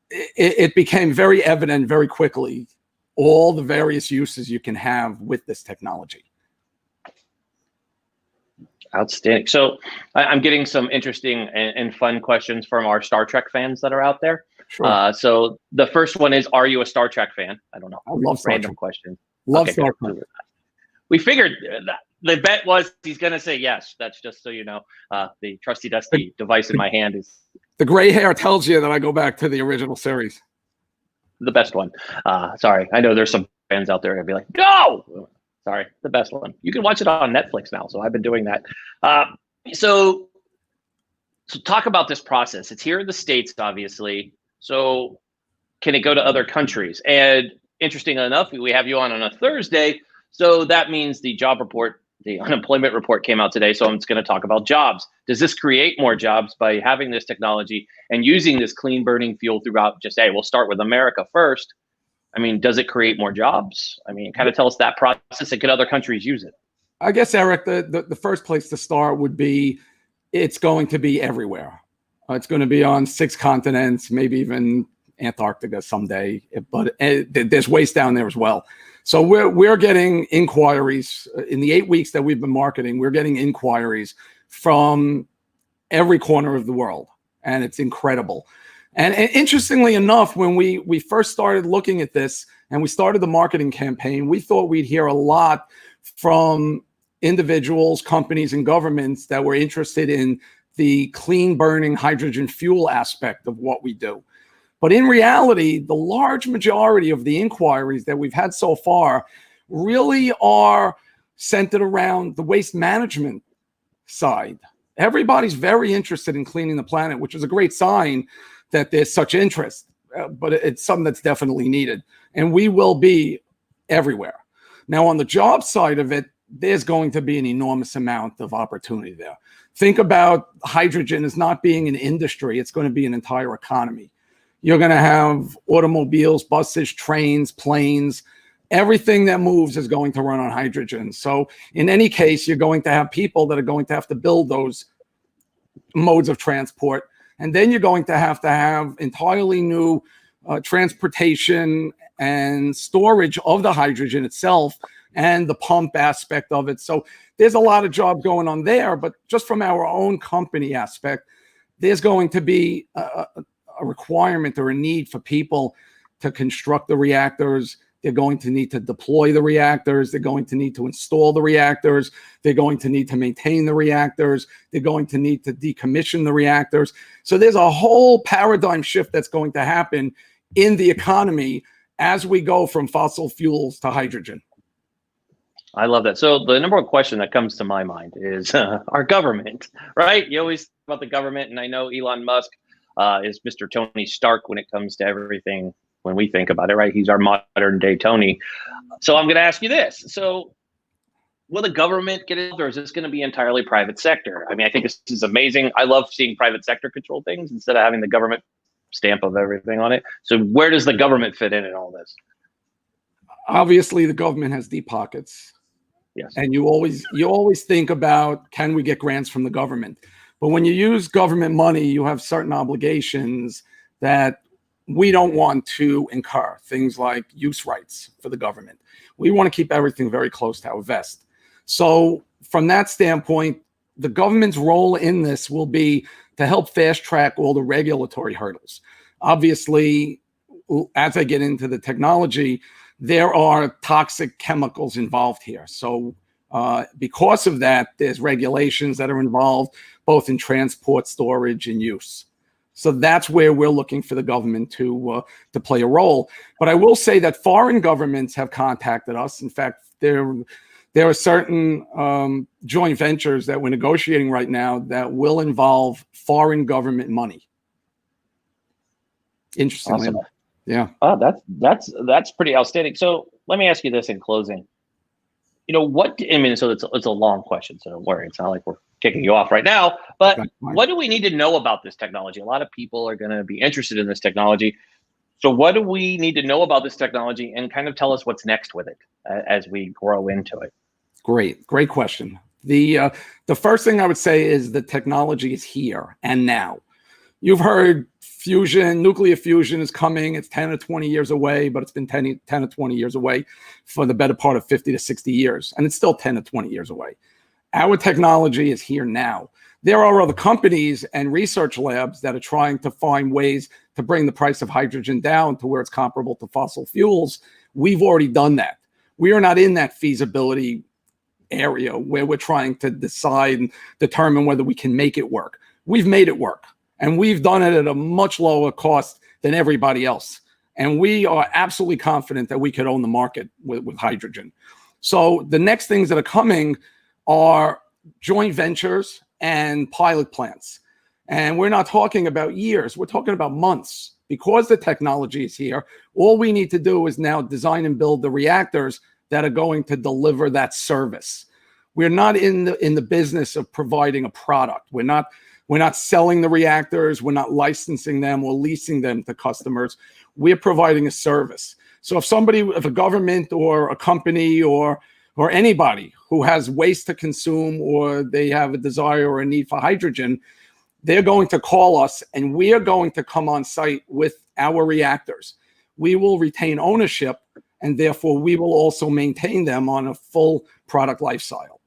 it became very evident very quickly all the various uses you can have with this technology. Outstanding. So I'm getting some interesting and fun questions from our Star Trek fans that are out there. Sure. So the first one is, are you a Star Trek fan? I don't know. I love Star Random Trek. question. Love Star Trek. We figured the bet was he's going to say yes. That's just so you know. The trusty dusty device in my hand is the gray hair tells you that I go back to the original series. The best one. Sorry, I know there's some fans out there that'd be like, no. Sorry, the best one. You can watch it on Netflix now, so I've been doing that. So talk about this process. It's here in the States, obviously. So can it go to other countries? And interesting enough, we have you on a Thursday, so that means the job report, the unemployment report came out today, so I'm just going to talk about jobs. Does this create more jobs by having this technology and using this clean burning fuel throughout? Just, hey, we'll start with America first. I mean, does it create more jobs? I mean, kind of tell us that process, and can other countries use it? I guess, Eric, the first place to start would be, it's going to be everywhere. It's going to be on 6 continents, maybe even Antarctica someday, but there's waste down there as well. So we're getting inquiries in the 8 weeks that we've been marketing. We're getting inquiries from every corner of the world, and it's incredible. And interestingly enough, when we first started looking at this and we started the marketing campaign, we thought we'd hear a lot from individuals, companies, and governments that were interested in the clean burning hydrogen fuel aspect of what we do. But in reality, the large majority of the inquiries that we've had so far really are centered around the waste management side. Everybody's very interested in cleaning the planet, which is a great sign that there's such interest, but it's something that's definitely needed. And we will be everywhere. Now, on the job side of it, there's going to be an enormous amount of opportunity there. Think about hydrogen as not being an industry. It's going to be an entire economy. You're going to have automobiles, buses, trains, planes. Everything that moves is going to run on hydrogen. So in any case, you're going to have people that are going to have to build those modes of transport. And then you're going to have entirely new transportation and storage of the hydrogen itself and the pump aspect of it. So there's a lot of job going on there. But just from our own company aspect, there's going to be a requirement or a need for people to construct the reactors. They're going to need to deploy the reactors. They're going to need to install the reactors. They're going to need to maintain the reactors. They're going to need to decommission the reactors. So there's a whole paradigm shift that's going to happen in the economy as we go from fossil fuels to hydrogen. I love that. So the number one question that comes to my mind is our government, right? You always talk about the government, and I know Elon Musk is Mr. Tony Stark when it comes to everything. When we think about it, right? He's our modern day Tony. So I'm going to ask you this. So will the government get involved, or is this going to be entirely private sector? I mean, I think this is amazing. I love seeing private sector control things instead of having the government stamp of everything on it. So where does the government fit in all this? Obviously, the government has deep pockets. Yes. And you always think about, can we get grants from the government? But when you use government money, you have certain obligations that we don't want to incur, things like use rights for the government. We want to keep everything very close to our vest. So from that standpoint, the government's role in this will be to help fast track all the regulatory hurdles. Obviously, as I get into the technology, there are toxic chemicals involved here. So because of that, there's regulations that are involved both in transport, storage, and use. So that's where we're looking for the government to play a role. But I will say that foreign governments have contacted us. In fact, there are certain joint ventures that we're negotiating right now that will involve foreign government money. Interesting. Awesome. Yeah. Oh, that's pretty outstanding. So let me ask you this in closing. What, I mean, so it's a long question, so don't worry. It's not like we're kicking you off right now, but what do we need to know about this technology? A lot of people are going to be interested in this technology. So what do we need to know about this technology, and kind of tell us what's next with it as we grow into it? Great question. The first thing I would say is the technology is here and now. You've heard nuclear fusion is coming. It's 10 or 20 years away, but it's been 10 or 20 years away for the better part of 50 to 60 years. And it's still 10 to 20 years away. Our technology is here now. There are other companies and research labs that are trying to find ways to bring the price of hydrogen down to where it's comparable to fossil fuels. We've already done that. We are not in that feasibility area where we're trying to decide and determine whether we can make it work. We've made it work. And we've done it at a much lower cost than everybody else. And we are absolutely confident that we could own the market with hydrogen. So the next things that are coming are joint ventures and pilot plants. And we're not talking about years, we're talking about months. Because the technology is here, all we need to do is now design and build the reactors that are going to deliver that service. We're not in the business of providing a product. We're not selling the reactors. We're not licensing them or leasing them to customers. We're providing a service. So if a government or a company or anybody who has waste to consume, or they have a desire or a need for hydrogen, they're going to call us, and we are going to come on site with our reactors. We will retain ownership, and therefore we will also maintain them on a full product life cycle.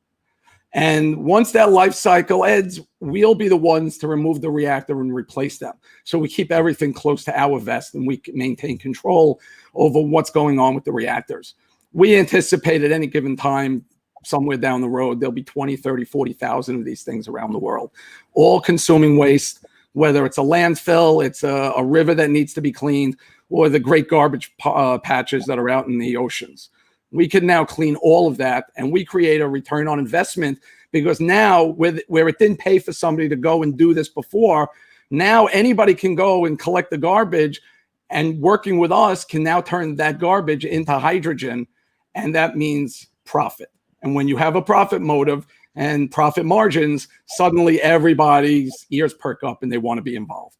And once that life cycle ends, we'll be the ones to remove the reactor and replace them. So we keep everything close to our vest, and we maintain control over what's going on with the reactors. We anticipate at any given time, somewhere down the road, there'll be 20, 30, 40,000 of these things around the world, all consuming waste, whether it's a landfill, it's a river that needs to be cleaned, or the great garbage patches that are out in the oceans. We can now clean all of that, and we create a return on investment, because now where it didn't pay for somebody to go and do this before, now anybody can go and collect the garbage, and working with us can now turn that garbage into hydrogen, and that means profit. And when you have a profit motive and profit margins, suddenly everybody's ears perk up and they want to be involved.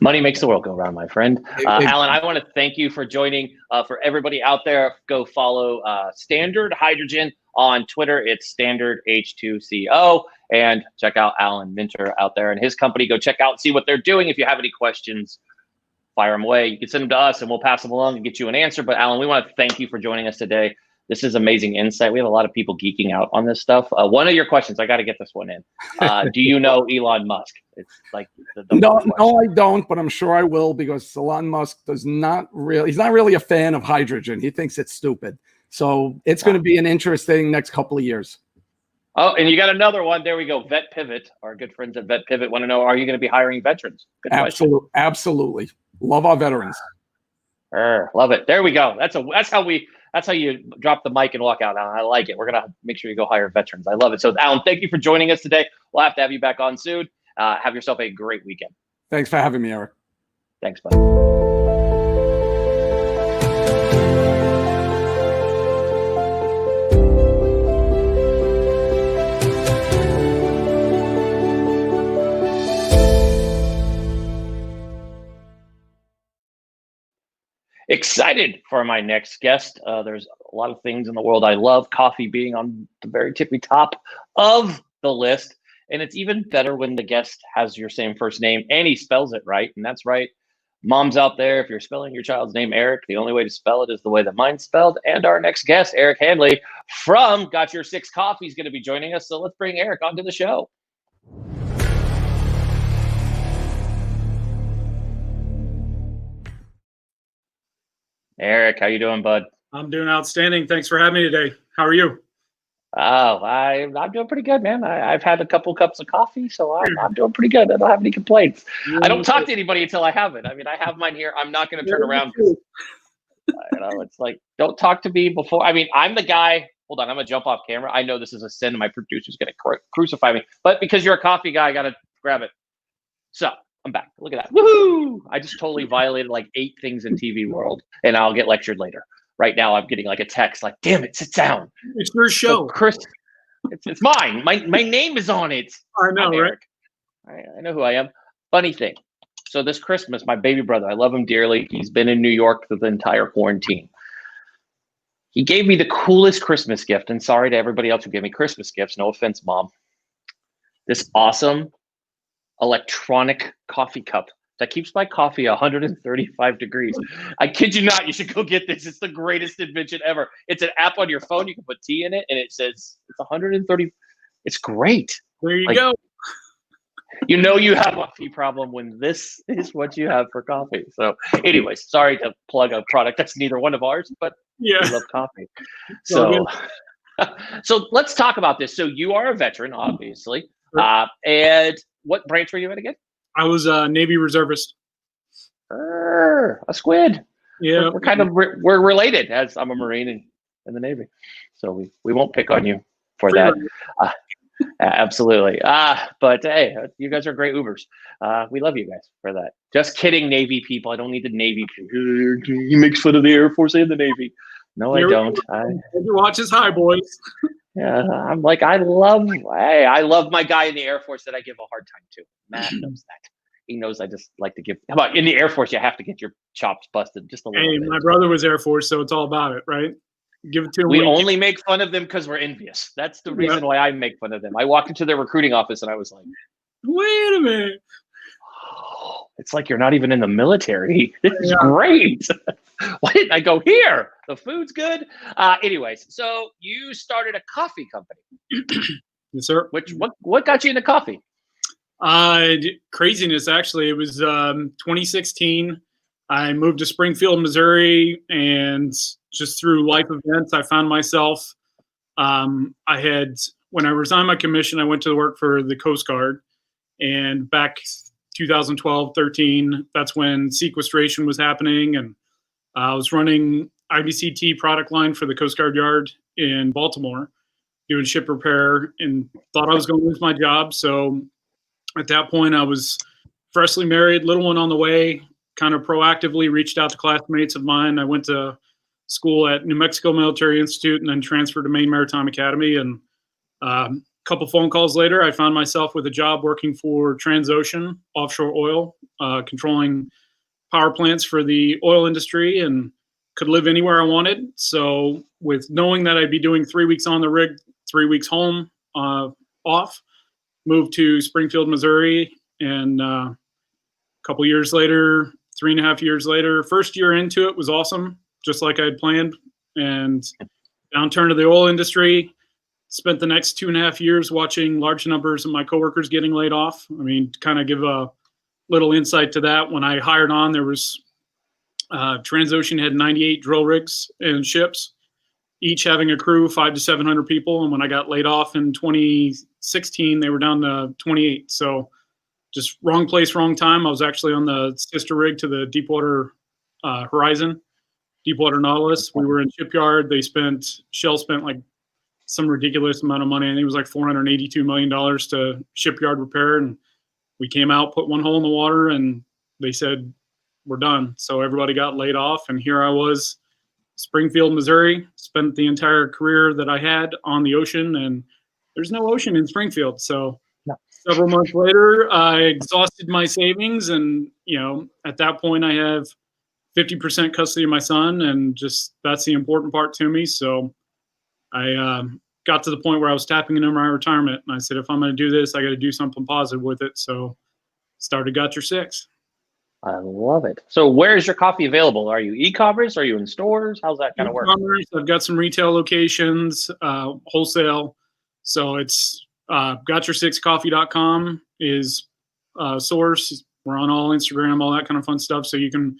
Money makes the world go round, my friend. Alan, I want to thank you for joining. For everybody out there, go follow Standard Hydrogen on Twitter. It's Standard H2CO. And check out Alan Mintzer out there and his company. Go check out, see what they're doing. If you have any questions, fire them away. You can send them to us and we'll pass them along and get you an answer. But Alan, we want to thank you for joining us today. This is amazing insight. We have a lot of people geeking out on this stuff. One of your questions, I got to get this one in. Do you know Elon Musk? It's like no, I don't, but I'm sure I will, because Elon Musk he's not really a fan of hydrogen. He thinks it's stupid. So it's going to be an interesting next couple of years. Oh, and you got another one. There we go. Vet Pivot, our good friends at Vet Pivot want to know, are you going to be hiring veterans? Good question. Absolutely. Love our veterans. Love it. There we go. That's how you drop the mic and walk out. I like it. We're going to make sure you go hire veterans. I love it. So Alan, thank you for joining us today. We'll have to have you back on soon. Have yourself a great weekend. Thanks for having me, Eric. Thanks, bud. Excited for my next guest. There's a lot of things in the world I love, coffee being on the very tippy top of the list. And it's even better when the guest has your same first name and he spells it right. And that's right. Moms out there, if you're spelling your child's name Eric, the only way to spell it is the way that mine's spelled. And our next guest, Eric Hadley from Got Your Six Coffee, is going to be joining us. So let's bring Eric onto the show. Eric, how you doing, bud? I'm doing outstanding. Thanks for having me today. How are you? Oh, I'm doing pretty good, man. I've had a couple cups of coffee, so I'm doing pretty good. I don't have any complaints. I don't talk to anybody until I have it. I mean, I have mine here. I'm not going to turn around. It's like, don't talk to me before. I mean, I'm the guy. Hold on, I'm going to jump off camera. I know this is a sin. My producer's going to crucify me. But because you're a coffee guy, I got to grab it. So, I'm back. Look at that. Woohoo! I just totally violated like 8 things in TV world, and I'll get lectured later. Right now, I'm getting like a text like, damn it, sit down. It's your show. So Chris, it's mine. My name is on it. I know, I'm right? Eric. I know who I am. Funny thing. So this Christmas, my baby brother, I love him dearly. He's been in New York for the entire quarantine. He gave me the coolest Christmas gift, and sorry to everybody else who gave me Christmas gifts. No offense, Mom. This awesome electronic coffee cup that keeps my coffee 135 degrees. I kid you not, you should go get this. It's the greatest invention ever. It's an app on your phone. You can put tea in it, and it says it's 130. It's great. There you go. You know you have a coffee problem when this is what you have for coffee. So anyways, sorry to plug a product that's neither one of ours, but Yeah. we love coffee. So, so let's talk about this. So you are a veteran, obviously. And what branch were you in again? I was a Navy reservist. A squid. Yeah. We're kind of we're related, as I'm a Marine in the Navy. So we won't pick on you for that. Absolutely. But hey, you guys are great Ubers. We love you guys for that. Just kidding, Navy people. I don't need the Navy. He makes fun of the Air Force and the Navy. No, I don't. Your watch is high, boys. Yeah, I'm like, I love my guy in the Air Force that I give a hard time to. Matt knows that. He knows I just like to give. How about in the Air Force, you have to get your chops busted just a little bit. My brother was Air Force, so it's all about it, right? Give it to him. We only make fun of them because we're envious. That's the reason why I make fun of them. I walked into their recruiting office and I was like, wait a minute. Oh, it's like you're not even in the military. This is great. Why didn't I go here? The food's good. Anyways, so you started a coffee company. Yes, sir. What got you into coffee? Craziness, actually. It was 2016. I moved to Springfield, Missouri, and just through life events, I found myself. When I resigned my commission, I went to work for the Coast Guard, and back 2012, 13, that's when sequestration was happening, and I was running IBCT product line for the Coast Guard Yard in Baltimore, doing ship repair, and thought I was going to lose my job. So at that point, I was freshly married, little one on the way, kind of proactively reached out to classmates of mine. I went to school at New Mexico Military Institute and then transferred to Maine Maritime Academy. And a couple phone calls later, I found myself with a job working for Transocean Offshore Oil, controlling power plants for the oil industry, and could live anywhere I wanted. So with knowing that I'd be doing 3 weeks on the rig, 3 weeks home, off, moved to Springfield, Missouri. And a couple years later, 3.5 years later, first year into it was awesome, just like I had planned. And downturn of the oil industry, spent the next 2.5 years watching large numbers of my coworkers getting laid off. I mean, to kind of give a little insight to that, when I hired on, there was Transocean had 98 drill rigs and ships, each having a crew 500 to 700 people. And when I got laid off in 2016, they were down to 28. So just wrong place, wrong time. I was actually on the sister rig to the Deepwater Horizon, Deepwater Nautilus. We were in shipyard. Shell spent like some ridiculous amount of money. I think it was like $482 million to shipyard repair. And we came out, put one hole in the water, and they said, we're done. So everybody got laid off. And here I was, Springfield, Missouri, spent the entire career that I had on the ocean, and there's no ocean in Springfield. So several months later, I exhausted my savings. And, at that point I have 50% custody of my son, and just, that's the important part to me. So I got to the point where I was tapping into my retirement, and I said, if I'm going to do this, I got to do something positive with it. So started Got Your Six. I love it. So where is your coffee available? Are you e-commerce? Are you in stores? How's that kind of work? I've got some retail locations, wholesale. So it's gotyoursixcoffee.com is source. We're on all Instagram, all that kind of fun stuff. So you can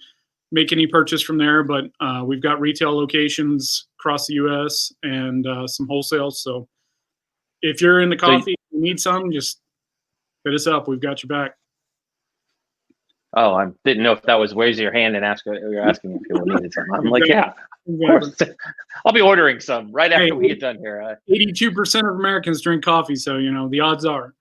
make any purchase from there. But we've got retail locations across the U.S. and some wholesale. So if you're into coffee, you need some, just hit us up. We've got your back. Oh, I didn't know if that was raise your hand and you're asking if people needed something. I'm like, yeah, of course. I'll be ordering some right after we get done here. 82% of Americans drink coffee, so the odds are.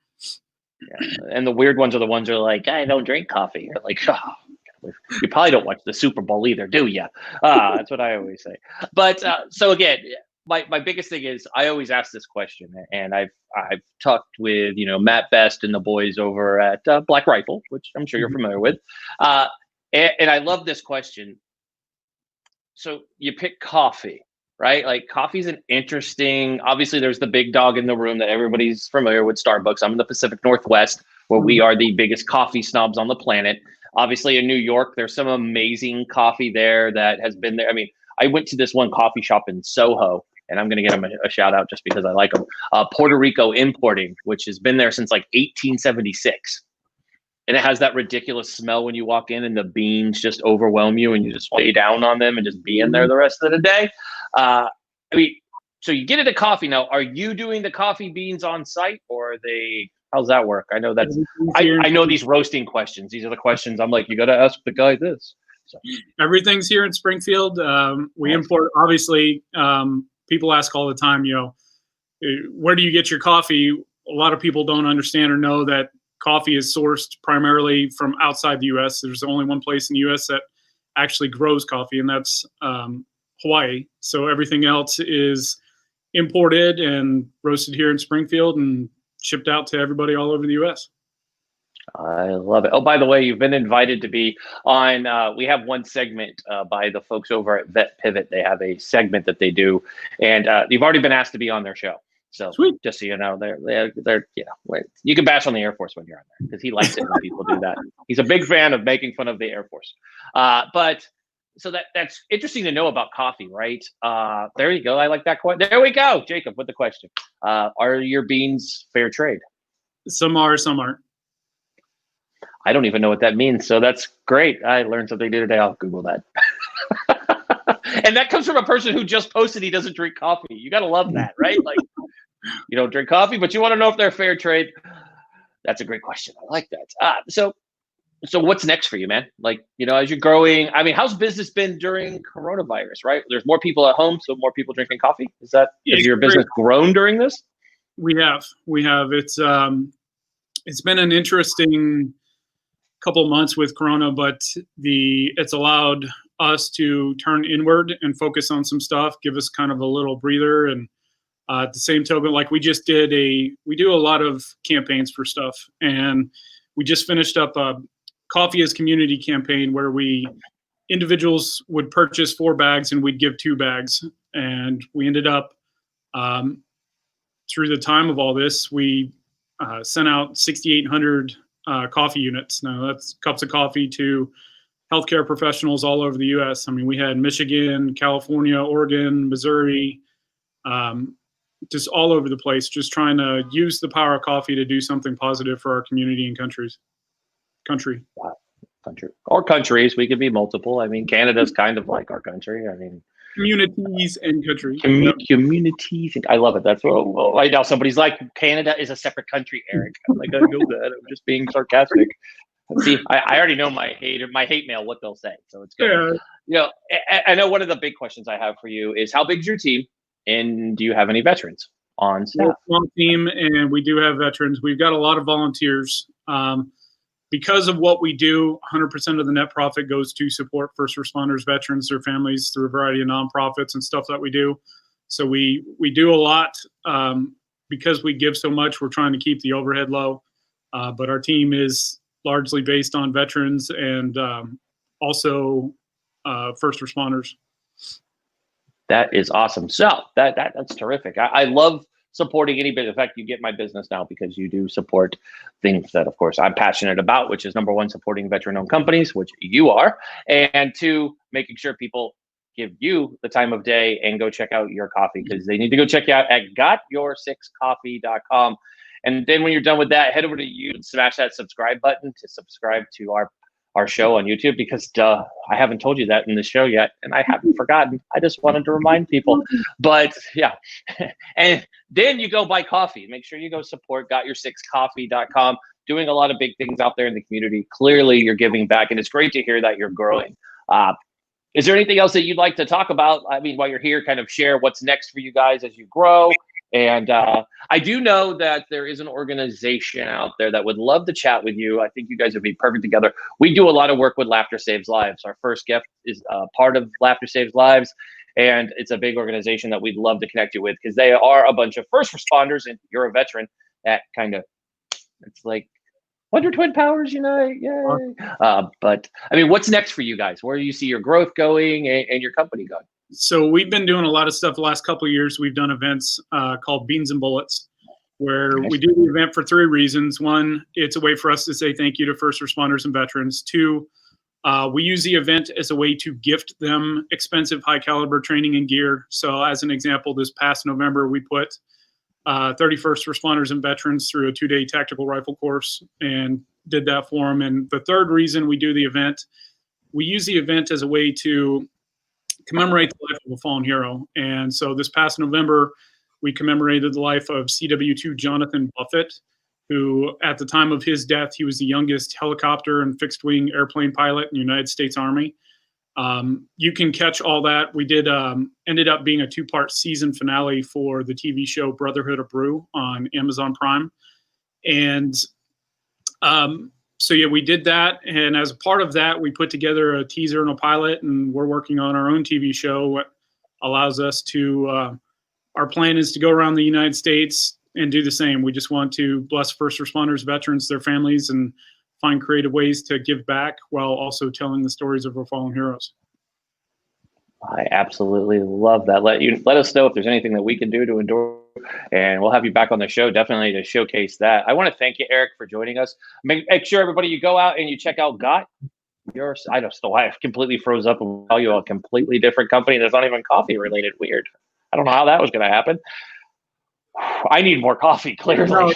Yeah. And the weird ones are the ones who are like, I don't drink coffee. You're like, oh, you probably don't watch the Super Bowl either, do you? That's what I always say. But so again, my biggest thing is I always ask this question, and I've talked with Matt Best and the boys over at Black Rifle, which I'm sure you're familiar with, and I love this question. So you pick coffee, right? Like coffee's an interesting. Obviously, there's the big dog in the room that everybody's familiar with, Starbucks. I'm in the Pacific Northwest, where we are the biggest coffee snobs on the planet. Obviously, in New York, there's some amazing coffee there that has been there. I mean, I went to this one coffee shop in Soho, and I'm going to get them a shout out just because I like them. Puerto Rico Importing, which has been there since like 1876. And it has that ridiculous smell when you walk in and the beans just overwhelm you and you just lay down on them and just be in there the rest of the day. I mean, so you get into coffee now. Are you doing the coffee beans on site, or are they? How's that work? I know that's. I know these roasting questions. These are the questions I'm like, you got to ask the guy this. So. Everything's here in Springfield. We import. Obviously, people ask all the time. Where do you get your coffee? A lot of people don't understand or know that coffee is sourced primarily from outside the U.S. There's only one place in the U.S. that actually grows coffee, and that's Hawaii. So everything else is imported and roasted here in Springfield and shipped out to everybody all over the U.S. I love it. Oh, by the way, you've been invited to be on. We have one segment by the folks over at Vet Pivot. They have a segment that they do, and you've already been asked to be on their show. So Sweet. Just so you know, they're you can bash on the Air Force when you're on there because he likes it when people do that. He's a big fan of making fun of the Air Force. But so that's interesting to know about coffee, right? There you go. I like that question. There we go, Jacob, with the question. Are your beans fair trade? Some are, some aren't. I don't even know what that means. So that's great. I learned something new today. I'll Google that. And that comes from a person who just posted he doesn't drink coffee. You got to love that, right? Like, you don't drink coffee, but you want to know if they're fair trade. That's a great question. I like that. So what's next for you, man? Like, as you're growing, I mean, how's business been during coronavirus, right? There's more people at home, so more people drinking coffee. Has your business grown during this? We have. It's been an interesting couple of months with Corona, but it's allowed us to turn inward and focus on some stuff, give us kind of a little breather. And at the same token, like we do a lot of campaigns for stuff. And we just finished up a Coffee as Community campaign where individuals would purchase 4 bags and we'd give 2 bags. And we ended up, through the time of all this, we sent out 6,800 coffee units. Now that's cups of coffee to healthcare professionals all over the U.S. I mean, we had Michigan, California, Oregon, Missouri, just all over the place, just trying to use the power of coffee to do something positive for our community and country. Wow. Country or countries. We could be multiple. I mean, Canada's kind of like our country. I mean, communities and country. Communities. I love it. That's what right now somebody's like, Canada is a separate country, Eric. I'm like, I know that. I'm just being sarcastic. See, I already know my hate mail, what they'll say. So it's good. Yeah. I know one of the big questions I have for you is how big's your team, and do you have any veterans on staff? We're a small team, and we do have veterans. We've got a lot of volunteers. Because of what we do, 100% of the net profit goes to support first responders, veterans, their families through a variety of nonprofits and stuff that we do. So we do a lot because we give so much. We're trying to keep the overhead low, but our team is largely based on veterans and also first responders. That is awesome. So that's terrific. I love supporting any bit. In fact, you get my business now because you do support things that, of course, I'm passionate about, which is number one, supporting veteran-owned companies, which you are, and 2, making sure people give you the time of day and go check out your coffee, because they need to go check you out at gotyoursixcoffee.com. And then when you're done with that, head over to YouTube and smash that subscribe button to subscribe to our show on YouTube, because I haven't told you that in the show yet, and I haven't forgotten. I just wanted to remind people. But yeah, and then you go buy coffee. Make sure you go support gotyoursixcoffee.com. Doing a lot of big things out there in the community. Clearly, you're giving back, and it's great to hear that you're growing. Is there anything else that you'd like to talk about? I mean, while you're here, kind of share what's next for you guys as you grow. And I do know that there is an organization out there that would love to chat with you. I think you guys would be perfect together. We do a lot of work with Laughter Saves Lives. Our first guest is part of Laughter Saves Lives, and it's a big organization that we'd love to connect you with because they are a bunch of first responders, and you're a veteran. That kind of, it's like Wonder Twin Powers unite, yay! But I mean, what's next for you guys? Where do you see your growth going and your company going? So we've been doing a lot of stuff the last couple of years. We've done events called Beans and Bullets, where we do the event for 3 reasons. 1, it's a way for us to say thank you to first responders and veterans. 2, we use the event as a way to gift them expensive, high caliber training and gear. So as an example, this past November, we put 31st responders and veterans through a 2-day tactical rifle course and did that for them. And the 3rd reason we do the event, we use the event as a way to commemorate the life of a fallen hero. And so this past November, we commemorated the life of CW2 Jonathan Buffett, who at the time of his death, he was the youngest helicopter and fixed wing airplane pilot in the United States Army. You can catch all that. We did ended up being a 2-part season finale for the TV show Brotherhood of Brew on Amazon Prime. And so yeah, we did that. And as a part of that, we put together a teaser and a pilot, and we're working on our own TV show. What allows us to, our plan is to go around the United States and do the same. We just want to bless first responders, veterans, their families, and find creative ways to give back while also telling the stories of our fallen heroes. I absolutely love that. Let us know if there's anything that we can do to endure, and we'll have you back on the show definitely to showcase that. I want to thank you, Eric, for joining us. Make sure everybody you go out and you check out Got Your. I don't know why I completely froze up and tell you a completely different company that's not even coffee related. Weird. I don't know how that was going to happen. I need more coffee, clearly.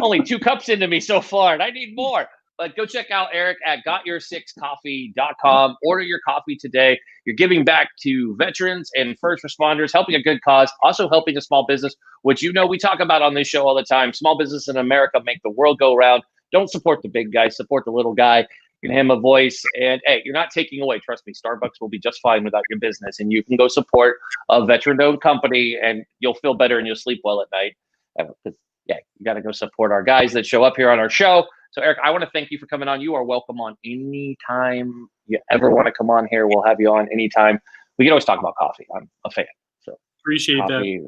Only 2 cups into me so far, and I need more. But go check out Eric at gotyoursixcoffee.com. Order your coffee today. You're giving back to veterans and first responders, helping a good cause, also helping a small business, which we talk about on this show all the time. Small business in America make the world go round. Don't support the big guy, support the little guy. You can have him a voice, and hey, you're not taking away. Trust me, Starbucks will be just fine without your business, and you can go support a veteran-owned company, and you'll feel better and you'll sleep well at night. Because yeah, you got to go support our guys that show up here on our show. So Eric, I want to thank you for coming on. You are welcome on anytime you ever want to come on here. We'll have you on anytime. We can always talk about coffee. I'm a fan. So appreciate coffee,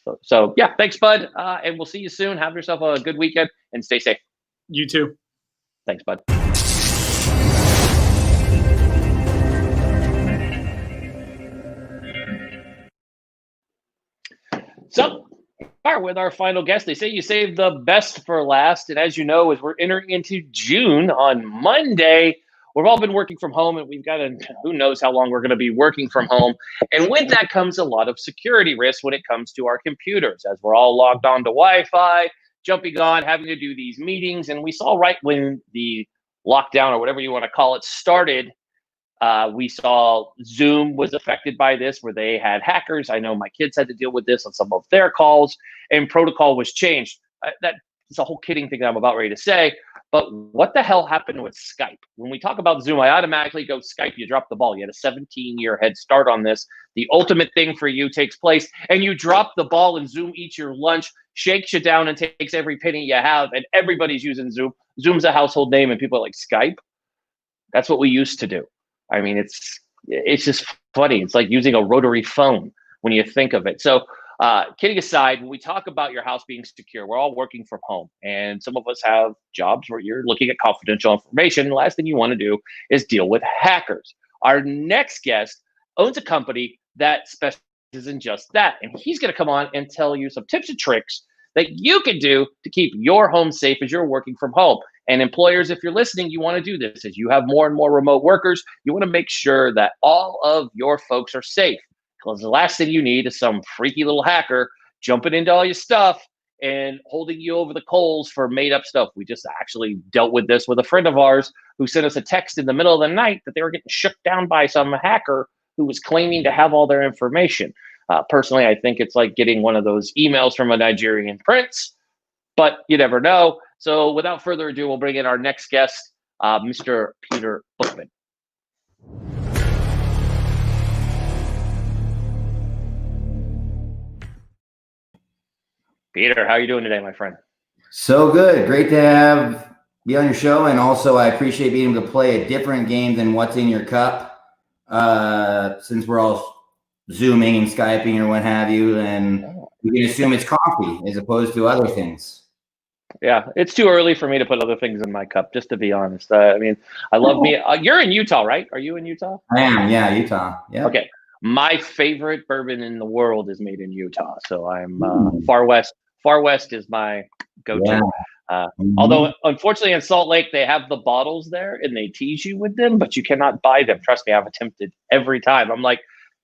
that. So yeah, thanks, bud. And we'll see you soon. Have yourself a good weekend and stay safe. You too. Thanks, bud. So, with our final guest, they say you save the best for last. And as you know, as we're entering into June on Monday, we've all been working from home, and we've got who knows how long we're going to be working from home. And with that comes a lot of security risks when it comes to our computers, as we're all logged on to Wi-Fi, jumping on, having to do these meetings. And we saw right when the lockdown or whatever you want to call it started, we saw Zoom was affected by this, where they had hackers. I know my kids had to deal with this on some of their calls, and protocol was changed. That is a whole kidding thing that I'm about ready to say. But what the hell happened with Skype? When we talk about Zoom, I automatically go Skype. You dropped the ball. You had a 17-year head start on this. The ultimate thing for you takes place, and you drop the ball, and Zoom eats your lunch, shakes you down, and takes every penny you have, and everybody's using Zoom. Zoom's a household name, and people are like, Skype? That's what we used to do. I mean, it's just funny. It's like using a rotary phone when you think of it. So kidding aside, when we talk about your house being secure, we're all working from home. And some of us have jobs where you're looking at confidential information. The last thing you want to do is deal with hackers. Our next guest owns a company that specializes in just that. And he's going to come on and tell you some tips and tricks that you can do to keep your home safe as you're working from home. And employers, if you're listening, you want to do this. As you have more and more remote workers, you want to make sure that all of your folks are safe. Because the last thing you need is some freaky little hacker jumping into all your stuff and holding you over the coals for made up stuff. We just actually dealt with this with a friend of ours who sent us a text in the middle of the night that they were getting shook down by some hacker who was claiming to have all their information. Personally, I think it's like getting one of those emails from a Nigerian prince, but you never know. So without further ado, we'll bring in our next guest, Mr. Peter Bookman. Peter, how are you doing today, my friend? So good. Great to be on your show. And also, I appreciate being able to play a different game than what's in your cup, since we're all Zooming and Skyping or what have you. And we can assume it's coffee as opposed to other things. Yeah, it's too early for me to put other things in my cup, just to be honest. I mean, I love me. You're in Utah, right? Are you in Utah? I am. Yeah, Utah. Yeah. Okay. My favorite bourbon in the world is made in Utah. So I'm far west. Far west is my go-to. Yeah. Although, unfortunately, in Salt Lake, they have the bottles there and they tease you with them, but you cannot buy them. Trust me, I've attempted every time. I'm like,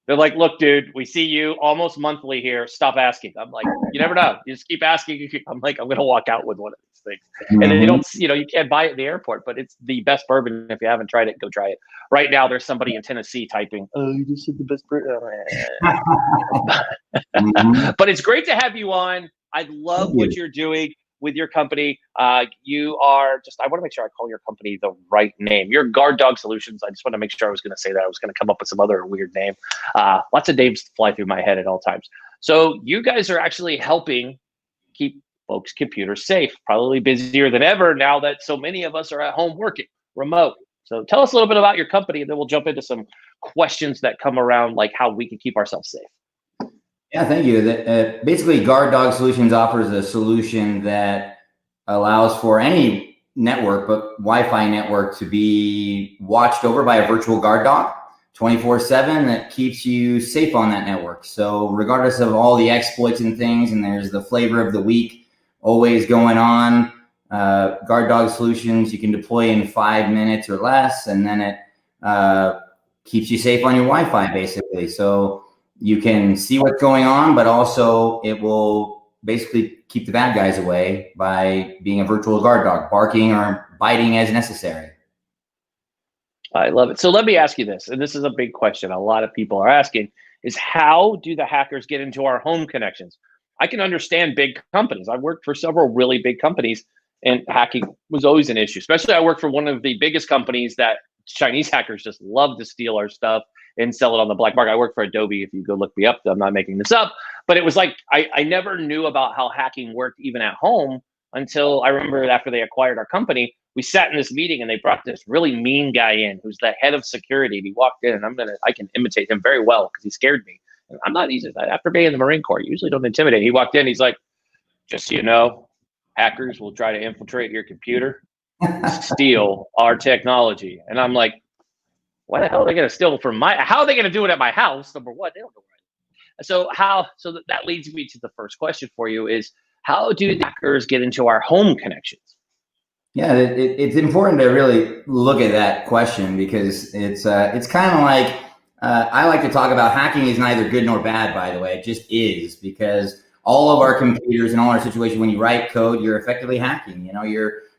they're like, look, dude, we see you almost monthly here. Stop asking. I'm like, you never know. You just keep asking. I'm like, I'm going to walk out with one of these things. And they don't, you can't buy it at the airport, but it's the best bourbon. If you haven't tried it, go try it. Right now, there's somebody in Tennessee typing, oh, you just said the best bourbon. But it's great to have you on. I love what you're doing with your company. You are just, I want to make sure I call your company the right name. You're Guard Dog Solutions. I just want to make sure I was going to say that. I was going to come up with some other weird name. Lots of names fly through my head at all times. So you guys are actually helping keep folks' computers safe, probably busier than ever now that so many of us are at home working remote. So tell us a little bit about your company, and then we'll jump into some questions that come around, like how we can keep ourselves safe. Yeah, thank you. Basically, Guard Dog Solutions offers a solution that allows for any network, but Wi-Fi network, to be watched over by a virtual guard dog 24/7 that keeps you safe on that network. So regardless of all the exploits and things, and there's the flavor of the week always going on, Guard Dog Solutions, you can deploy in 5 minutes or less, and then it keeps you safe on your Wi-Fi, basically. So you can see what's going on, but also it will basically keep the bad guys away by being a virtual guard dog, barking or biting as necessary. I love it. So let me ask you this, and this is a big question a lot of people are asking, is how do the hackers get into our home connections? I can understand big companies. I've worked for several really big companies, and hacking was always an issue. Especially I worked for one of the biggest companies that Chinese hackers just love to steal our stuff and sell it on the black market. I work for Adobe. If you go look me up, I'm not making this up, but it was like, I never knew about how hacking worked even at home until I remember after they acquired our company, we sat in this meeting and they brought this really mean guy in who's the head of security. And he walked in, and I can imitate him very well because he scared me. And I'm not easy. After being in the Marine Corps, you usually don't intimidate. He walked in, he's like, just so you know, hackers will try to infiltrate your computer, steal our technology. And I'm like, why the hell are they going to steal from how are they going to do it at my house? Number one, they don't know right. So that leads me to the first question for you is, how do the hackers get into our home connections? Yeah, it's important to really look at that question, because it's kind of like, I like to talk about hacking is neither good nor bad, by the way. It just is, because all of our computers and all our situations, when you write code, you're effectively hacking.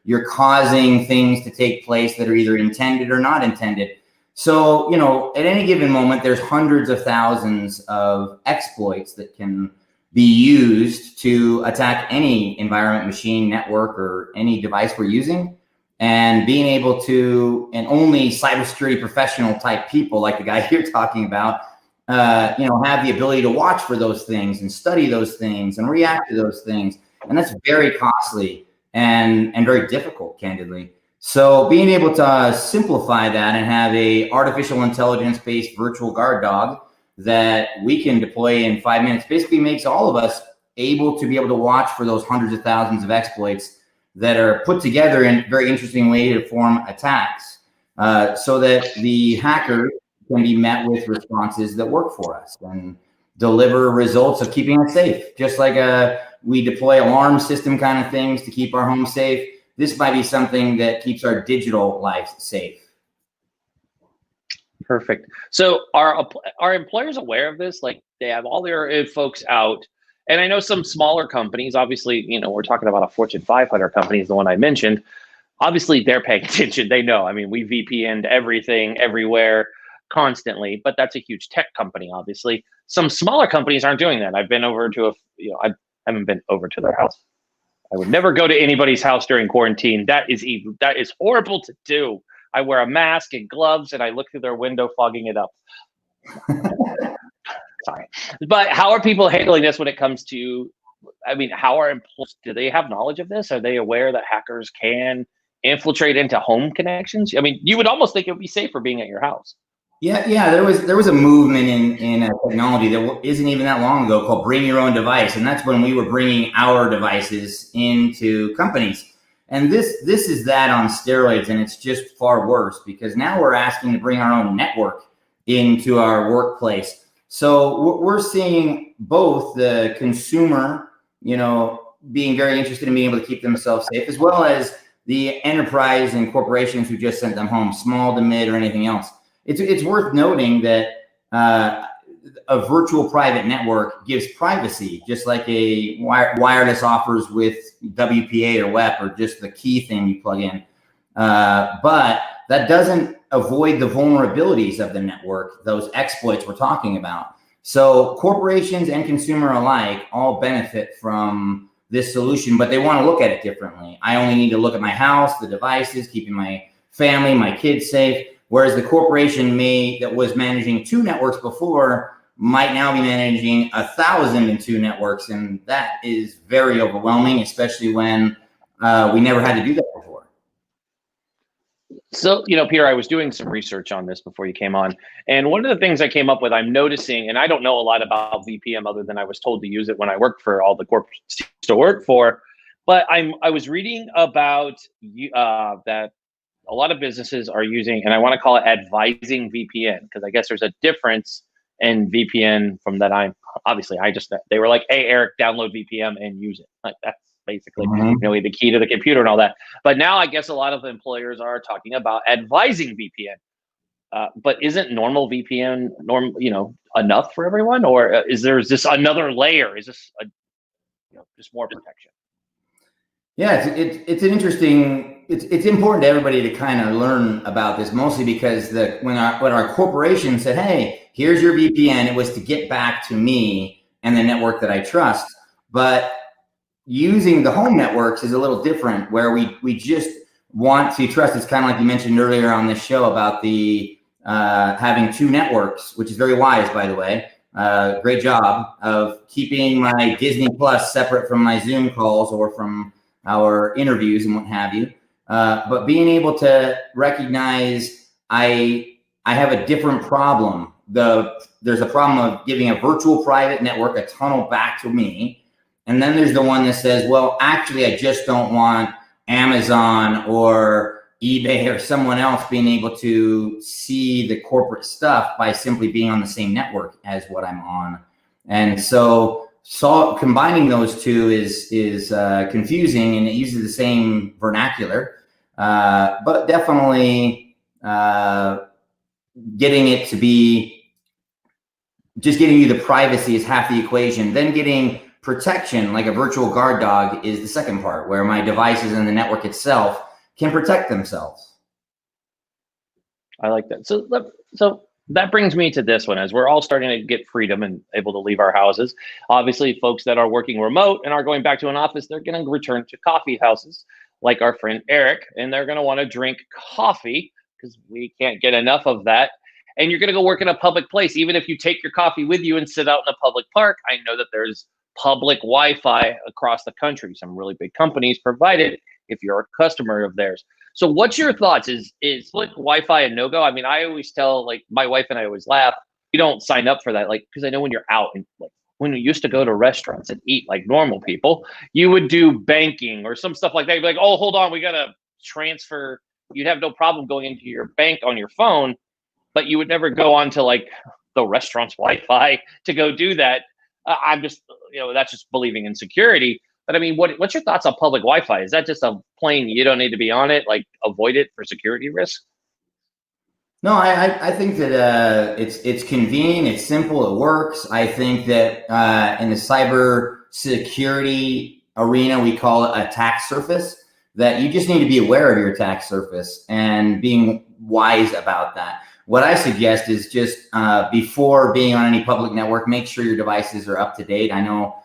You're causing things to take place that are either intended or not intended. So, at any given moment, there's hundreds of thousands of exploits that can be used to attack any environment, machine, network, or any device we're using. And being able to, and only cybersecurity professional type people like the guy you're talking about, have the ability to watch for those things and study those things and react to those things. And that's very costly and very difficult, candidly. So being able to simplify that and have a artificial intelligence-based virtual guard dog that we can deploy in 5 minutes basically makes all of us able to be able to watch for those hundreds of thousands of exploits that are put together in a very interesting way to form attacks, so that the hacker can be met with responses that work for us and deliver results of keeping us safe. Just like we deploy alarm system kind of things to keep our home safe, this might be something that keeps our digital life safe. Perfect. So are employers aware of this? Like, they have all their folks out, and I know some smaller companies, obviously, we're talking about a Fortune 500 company is the one I mentioned. Obviously, they're paying attention. They know. I mean, we VPN'd everything, everywhere, constantly, but that's a huge tech company, obviously. Some smaller companies aren't doing that. I've been over to I haven't been over to their house. I would never go to anybody's house during quarantine. That is horrible to do. I wear a mask and gloves, and I look through their window, fogging it up. Sorry. But how are people handling this when it comes to I mean, how are employees, do they have knowledge of this? Are they aware that hackers can infiltrate into home connections? I mean, you would almost think it would be safer being at your house. Yeah. There was a movement in technology that isn't even that long ago called "Bring Your Own Device," and that's when we were bringing our devices into companies. And this is that on steroids, and it's just far worse because now we're asking to bring our own network into our workplace. So we're seeing both the consumer, being very interested in being able to keep themselves safe, as well as the enterprise and corporations who just sent them home, small to mid or anything else. It's worth noting that a virtual private network gives privacy, just like a wireless offers with WPA or WEP or just the key thing you plug in. But that doesn't avoid the vulnerabilities of the network, those exploits we're talking about. So corporations and consumer alike all benefit from this solution, but they want to look at it differently. I only need to look at my house, the devices, keeping my family, my kids safe. Whereas the corporation that was managing 2 networks before might now be managing 1,002 networks. And that is very overwhelming, especially when we never had to do that before. So, Peter, I was doing some research on this before you came on. And one of the things I came up with, I'm noticing, and I don't know a lot about VPN other than I was told to use it when I worked for all the corporations to work for. But I was reading about that a lot of businesses are using, and I want to call it advising VPN, because I guess there's a difference in VPN from that. They were like, hey, Eric, download VPN and use it. Like that's basically, the key to the computer and all that. But now I guess a lot of employers are talking about advising VPN. But isn't normal VPN enough for everyone, or is this another layer? Is this just more protection? Yeah, it's an interesting. It's important to everybody to kind of learn about this, mostly because when our corporation said, "Hey, here's your VPN," it was to get back to me and the network that I trust. But using the home networks is a little different, where we just want to trust. It's kind of like you mentioned earlier on this show about the having 2 networks, which is very wise, by the way. Great job of keeping my Disney Plus separate from my Zoom calls or from our interviews and what have you. But being able to recognize I have a different problem. There's a problem of giving a virtual private network a tunnel back to me. And then there's the one that says, well, actually, I just don't want Amazon or eBay or someone else being able to see the corporate stuff by simply being on the same network as what I'm on. And so combining those two is confusing, and it uses the same vernacular, but definitely getting it to be just giving you the privacy is half the equation. Then getting protection, like a virtual guard dog, is the second part, where my devices and the network itself can protect themselves. I like that. So that brings me to this one. As we're all starting to get freedom and able to leave our houses, obviously folks that are working remote and are going back to an office, they're going to return to coffee houses like our friend Eric, and they're going to want to drink coffee because we can't get enough of that. And you're going to go work in a public place. Even if you take your coffee with you and sit out in a public park, I know that there's public Wi-Fi across the country. Some really big companies provide it if you're a customer of theirs. So what's your thoughts? Is like Wi-Fi a no-go? I mean, I always tell, like, my wife and I always laugh, you don't sign up for that, like, because I know when you're out and like when you used to go to restaurants and eat like normal people, you would do banking or some stuff like that. You'd be like, oh, hold on, we got to transfer. You'd have no problem going into your bank on your phone, but you would never go onto like the restaurant's Wi-Fi to go do that. I'm just, that's just believing in security. But I mean, what's your thoughts on public Wi-Fi? Is that just a plain, you don't need to be on it, like avoid it for security risk? No, I think that it's convenient, it's simple, it works. I think that in the cyber security arena, we call it attack surface, that you just need to be aware of your attack surface and being wise about that. What I suggest is just before being on any public network, make sure your devices are up to date. I know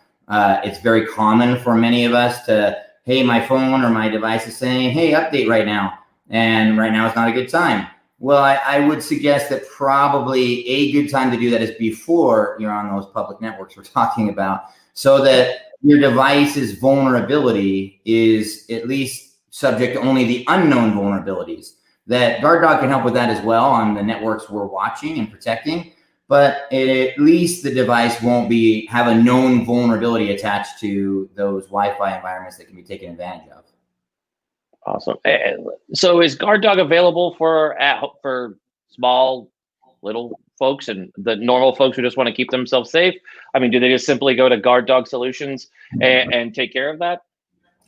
it's very common for many of us to, hey, my phone or my device is saying, hey, update right now. And right now is not a good time. Well, I would suggest that probably a good time to do that is before you're on those public networks we're talking about, so that your device's vulnerability is at least subject to only the unknown vulnerabilities. That Guard Dog can help with that as well on the networks we're watching and protecting, but at least the device won't have a known vulnerability attached to those Wi-Fi environments that can be taken advantage of. Awesome. So is Guard Dog available for small, little folks and the normal folks who just want to keep themselves safe? I mean, do they just simply go to Guard Dog Solutions and take care of that?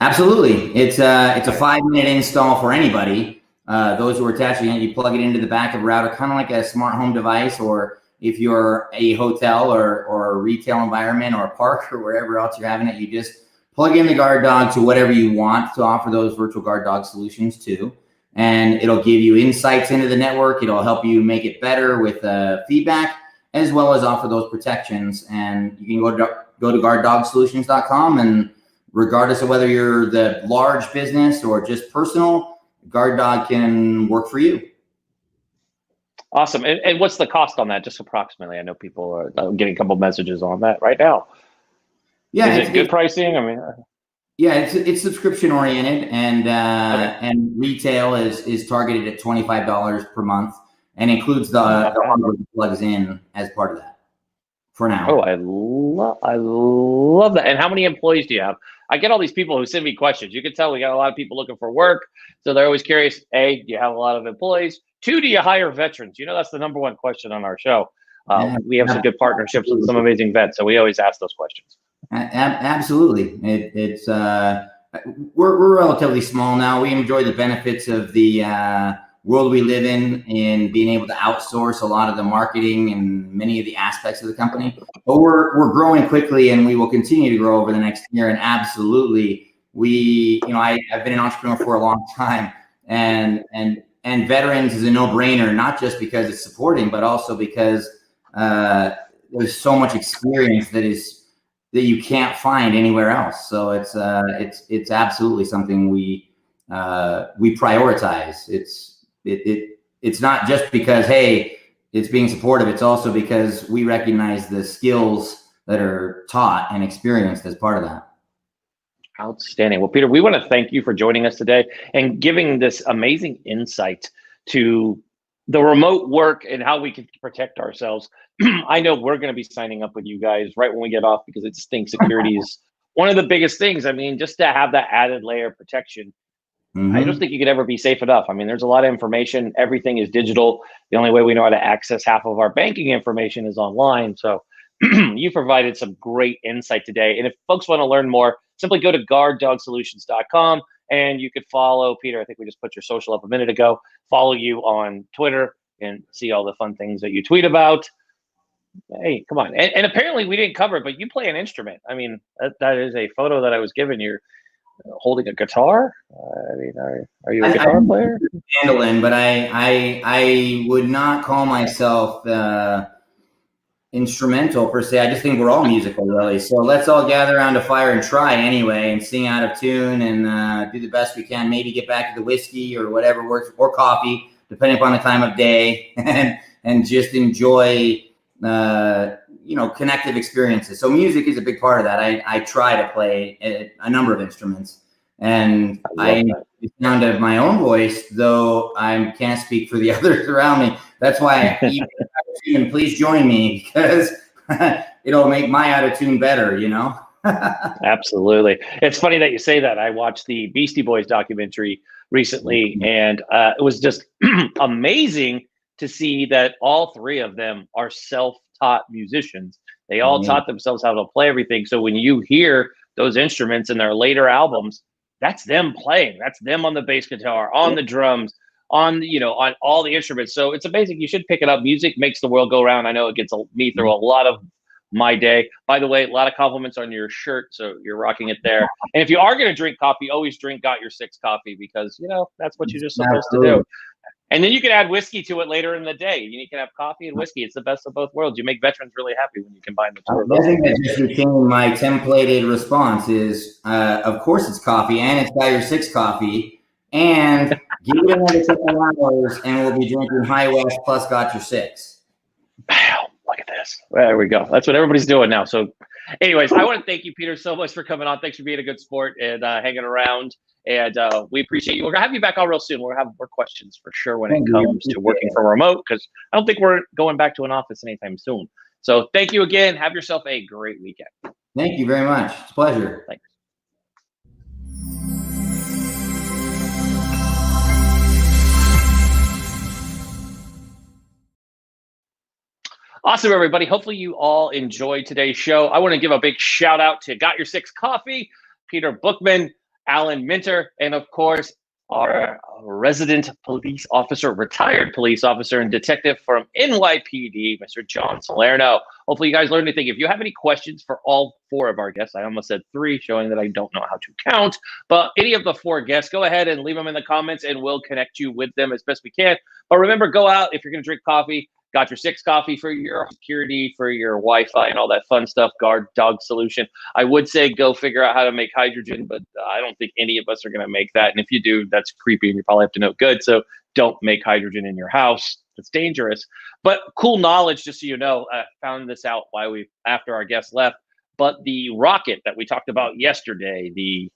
Absolutely. It's a 5-minute install for anybody. Those who are attaching it, you plug it into the back of a router, kind of like a smart home device, or if you're a hotel or a retail environment or a park or wherever else you're having it, you just plug in the Guard Dog to whatever you want to offer those virtual Guard Dog solutions to. And it'll give you insights into the network. It'll help you make it better with feedback, as well as offer those protections. And you can go to guarddogsolutions.com, and regardless of whether you're the large business or just personal, Guard Dog can work for you. Awesome. And what's the cost on that? Just approximately. I know people are getting a couple messages on that right now. Yeah, is it good pricing? I mean, yeah, it's subscription oriented, and okay. and retail is targeted at $25 per month, and includes the hardware that plugs in as part of that. For now. Oh, I love that. And how many employees do you have? I get all these people who send me questions. You can tell we got a lot of people looking for work, so they're always curious. A, do you have a lot of employees? 2, do you hire veterans? You know, that's the number one question on our show. We have some good partnerships with some amazing vets, so we always ask those questions. Absolutely. We're relatively small now. We enjoy the benefits of the world we live in being able to outsource a lot of the marketing and many of the aspects of the company. But we're growing quickly, and we will continue to grow over the next year. And absolutely, I've been an entrepreneur for a long time, and veterans is a no-brainer, not just because it's supporting, but also because there's so much experience that you can't find anywhere else. So it's absolutely something we prioritize. It's not just because, hey, it's being supportive. It's also because we recognize the skills that are taught and experienced as part of that. Outstanding. Well, Peter, we want to thank you for joining us today and giving this amazing insight to the remote work and how we can protect ourselves. I know we're going to be signing up with you guys right when we get off, because I just think security is one of the biggest things. I mean, just to have that added layer of protection. I don't think you could ever be safe enough. I mean, there's a lot of information. Everything is digital. The only way we know how to access half of our banking information is online. So you provided some great insight today. And if folks want to learn more, simply go to guarddogsolutions.com, and you could follow Peter. I think we just put your social up a minute ago. Follow you on Twitter and see all the fun things that you tweet about. Hey, come on. And apparently we didn't cover it, but you play an instrument. I mean, that is a photo that I was given. You're holding a guitar. I mean, are you a guitar player? Mandolin, but I would not call myself instrumental per se. I just think we're all musical, really. So let's all gather around a fire and try anyway, and sing out of tune, and do the best we can. Maybe get back to the whiskey or whatever works, or coffee, depending upon the time of day, and just enjoy connective experiences. So music is a big part of that. I try to play a number of instruments, and I the sound of my own voice, though I can't speak for the others around me. That's why please join me, because it'll make my out-of-tune better, Absolutely. It's funny that you say that. I watched the Beastie Boys documentary recently, and it was just amazing to see that all 3 of them are self-taught musicians. They all taught themselves how to play everything. So when you hear those instruments in their later albums, that's them playing. That's them on the bass guitar, on the drums, on all the instruments. So it's amazing. You should pick it up. Music makes the world go round. I know it gets me through a lot of my day. By the way, a lot of compliments on your shirt, so you're rocking it there. And if you are going to drink coffee, always drink Got Your Six coffee, because that's what you're just supposed to do. And then you can add whiskey to it later in the day. You can have coffee and whiskey. It's the best of both worlds. You make veterans really happy when you combine the two of those. I think that just became my templated response is, of course it's coffee, and it's Got Your Six coffee, and give it another couple hours, and we'll be drinking High West plus Got Your Six. Wow, look at at this. There we go. That's what everybody's doing now. So anyways, I want to thank you, Peter, so much for coming on. Thanks for being a good sport and hanging around. And we appreciate you. We're going to have you back on real soon. We'll have more questions for sure when it comes to working from remote, because I don't think we're going back to an office anytime soon. So thank you again. Have yourself a great weekend. Thank you very much. It's a pleasure. Thanks. Awesome, everybody. Hopefully you all enjoyed today's show. I want to give a big shout out to Got Your Six Coffee, Peter Bookman, Alan Mintzer, and of course, our resident police officer, retired police officer and detective from NYPD, Mr. John Salerno. Hopefully you guys learned anything. If you have any questions for all four of our guests, I almost said three, showing that I don't know how to count, but any of the four guests, go ahead and leave them in the comments and we'll connect you with them as best we can. But remember, go out if you're going to drink coffee. Got Your Six Coffee for your security, for your Wi-Fi and all that fun stuff, guard dog solution. I would say go figure out how to make hydrogen, but I don't think any of us are going to make that. And if you do, that's creepy and you probably have to know good. So don't make hydrogen in your house. It's dangerous. But cool knowledge, just so you know, I found this out after our guest left. But the rocket that we talked about yesterday, the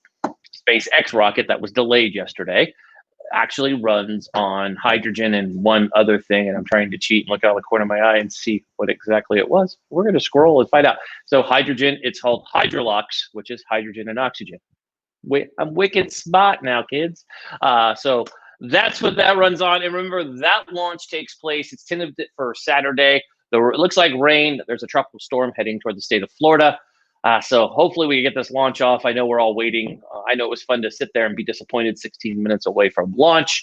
SpaceX rocket that was delayed yesterday, actually runs on hydrogen and one other thing, and I'm trying to cheat and look out of the corner of my eye and see what exactly it was. We're going to scroll and find out. So hydrogen, it's called Hydrolox, which is hydrogen and oxygen. I'm wicked smart now, kids. So that's what that runs on. And remember, that launch takes place, it's tentative for Saturday. It looks like rain. There's a tropical storm heading toward the state of Florida. So hopefully we get this launch off. I know we're all waiting. I know it was fun to sit there and be disappointed 16 minutes away from launch,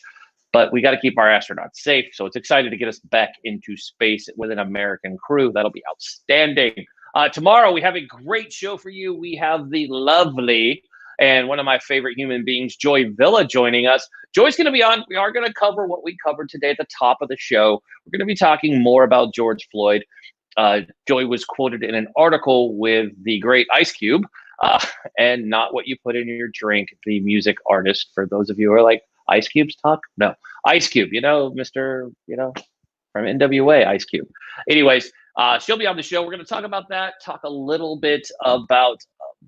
but we got to keep our astronauts safe. So it's excited to get us back into space with an American crew. That'll be outstanding. Tomorrow we have a great show for you. We have the lovely and one of my favorite human beings, Joy Villa, joining us. Joy's going to be on. We are going to cover what we covered today at the top of the show. We're going to be talking more about George Floyd. Joy was quoted in an article with the great Ice Cube, and not what you put in your drink, the music artist, for those of you who are like, Ice Cube's talk? No. Ice Cube, Mr., from NWA, Ice Cube. Anyways, she'll be on the show. We're going to talk about that, talk a little bit about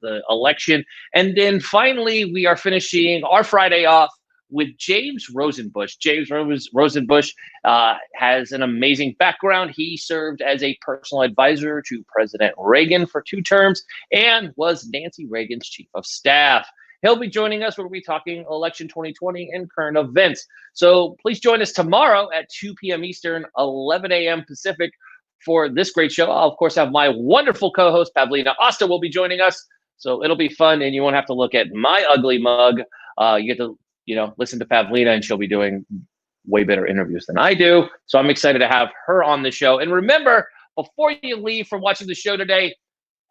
the election. And then finally, we are finishing our Friday off with James Rosenbush. James Rosenbush has an amazing background. He served as a personal advisor to President Reagan for 2 terms and was Nancy Reagan's chief of staff. He'll be joining us. We'll be talking election 2020 and current events. So please join us tomorrow at 2 p.m. Eastern, 11 a.m. Pacific for this great show. I'll, of course, have my wonderful co-host, Pavlina Asta, will be joining us. So it'll be fun, and you won't have to look at my ugly mug. You get to listen to Pavlina, and she'll be doing way better interviews than I do. So I'm excited to have her on the show. And remember, before you leave from watching the show today,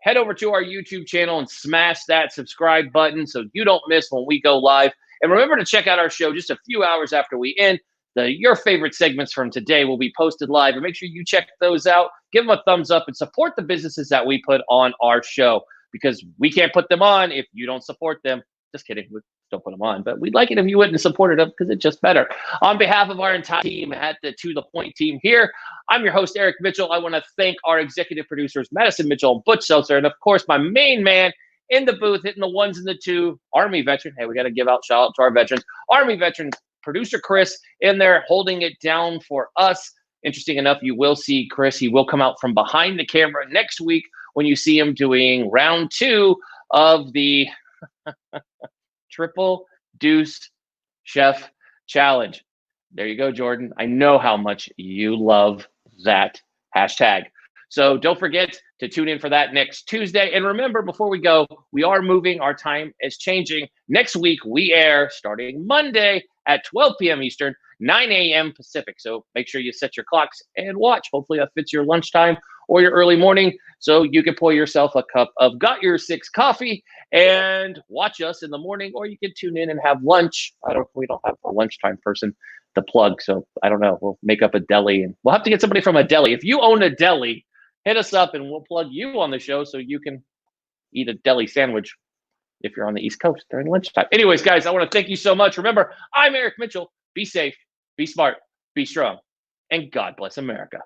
head over to our YouTube channel and smash that subscribe button so you don't miss when we go live. And remember to check out our show just a few hours after we end. Your favorite segments from today will be posted live, and make sure you check those out. Give them a thumbs up and support the businesses that we put on our show, because we can't put them on if you don't support them. Just kidding. Don't put them on, but we'd like it if you wouldn't support it, because it's just better. On behalf of our entire team at the To The Point team here, I'm your host, Eric Mitchell. I want to thank our executive producers, Madison Mitchell and Butch Seltzer, and of course, my main man in the booth, hitting the ones and the two, Army veteran. Hey, we got to give out shout out to our veterans. Army veteran, producer Chris in there holding it down for us. Interesting enough, you will see Chris. He will come out from behind the camera next week when you see him doing round 2 of the Triple Deuce Chef Challenge. There you go, Jordan. I know how much you love that hashtag. So don't forget to tune in for that next Tuesday. And remember, before we go, we are moving. Our time is changing. Next week, we air starting Monday at 12 p.m. Eastern, 9 a.m. Pacific. So make sure you set your clocks and watch. Hopefully that fits your lunchtime or your early morning, so you can pour yourself a cup of Got Your Six coffee and watch us in the morning, or you can tune in and have lunch. We don't have a lunchtime person to plug, so I don't know. We'll make up a deli, and we'll have to get somebody from a deli. If you own a deli, hit us up and we'll plug you on the show so you can eat a deli sandwich if you're on the East Coast during lunchtime. Anyways, guys, I want to thank you so much. Remember, I'm Eric Mitchell. Be safe, be smart, be strong, and God bless America.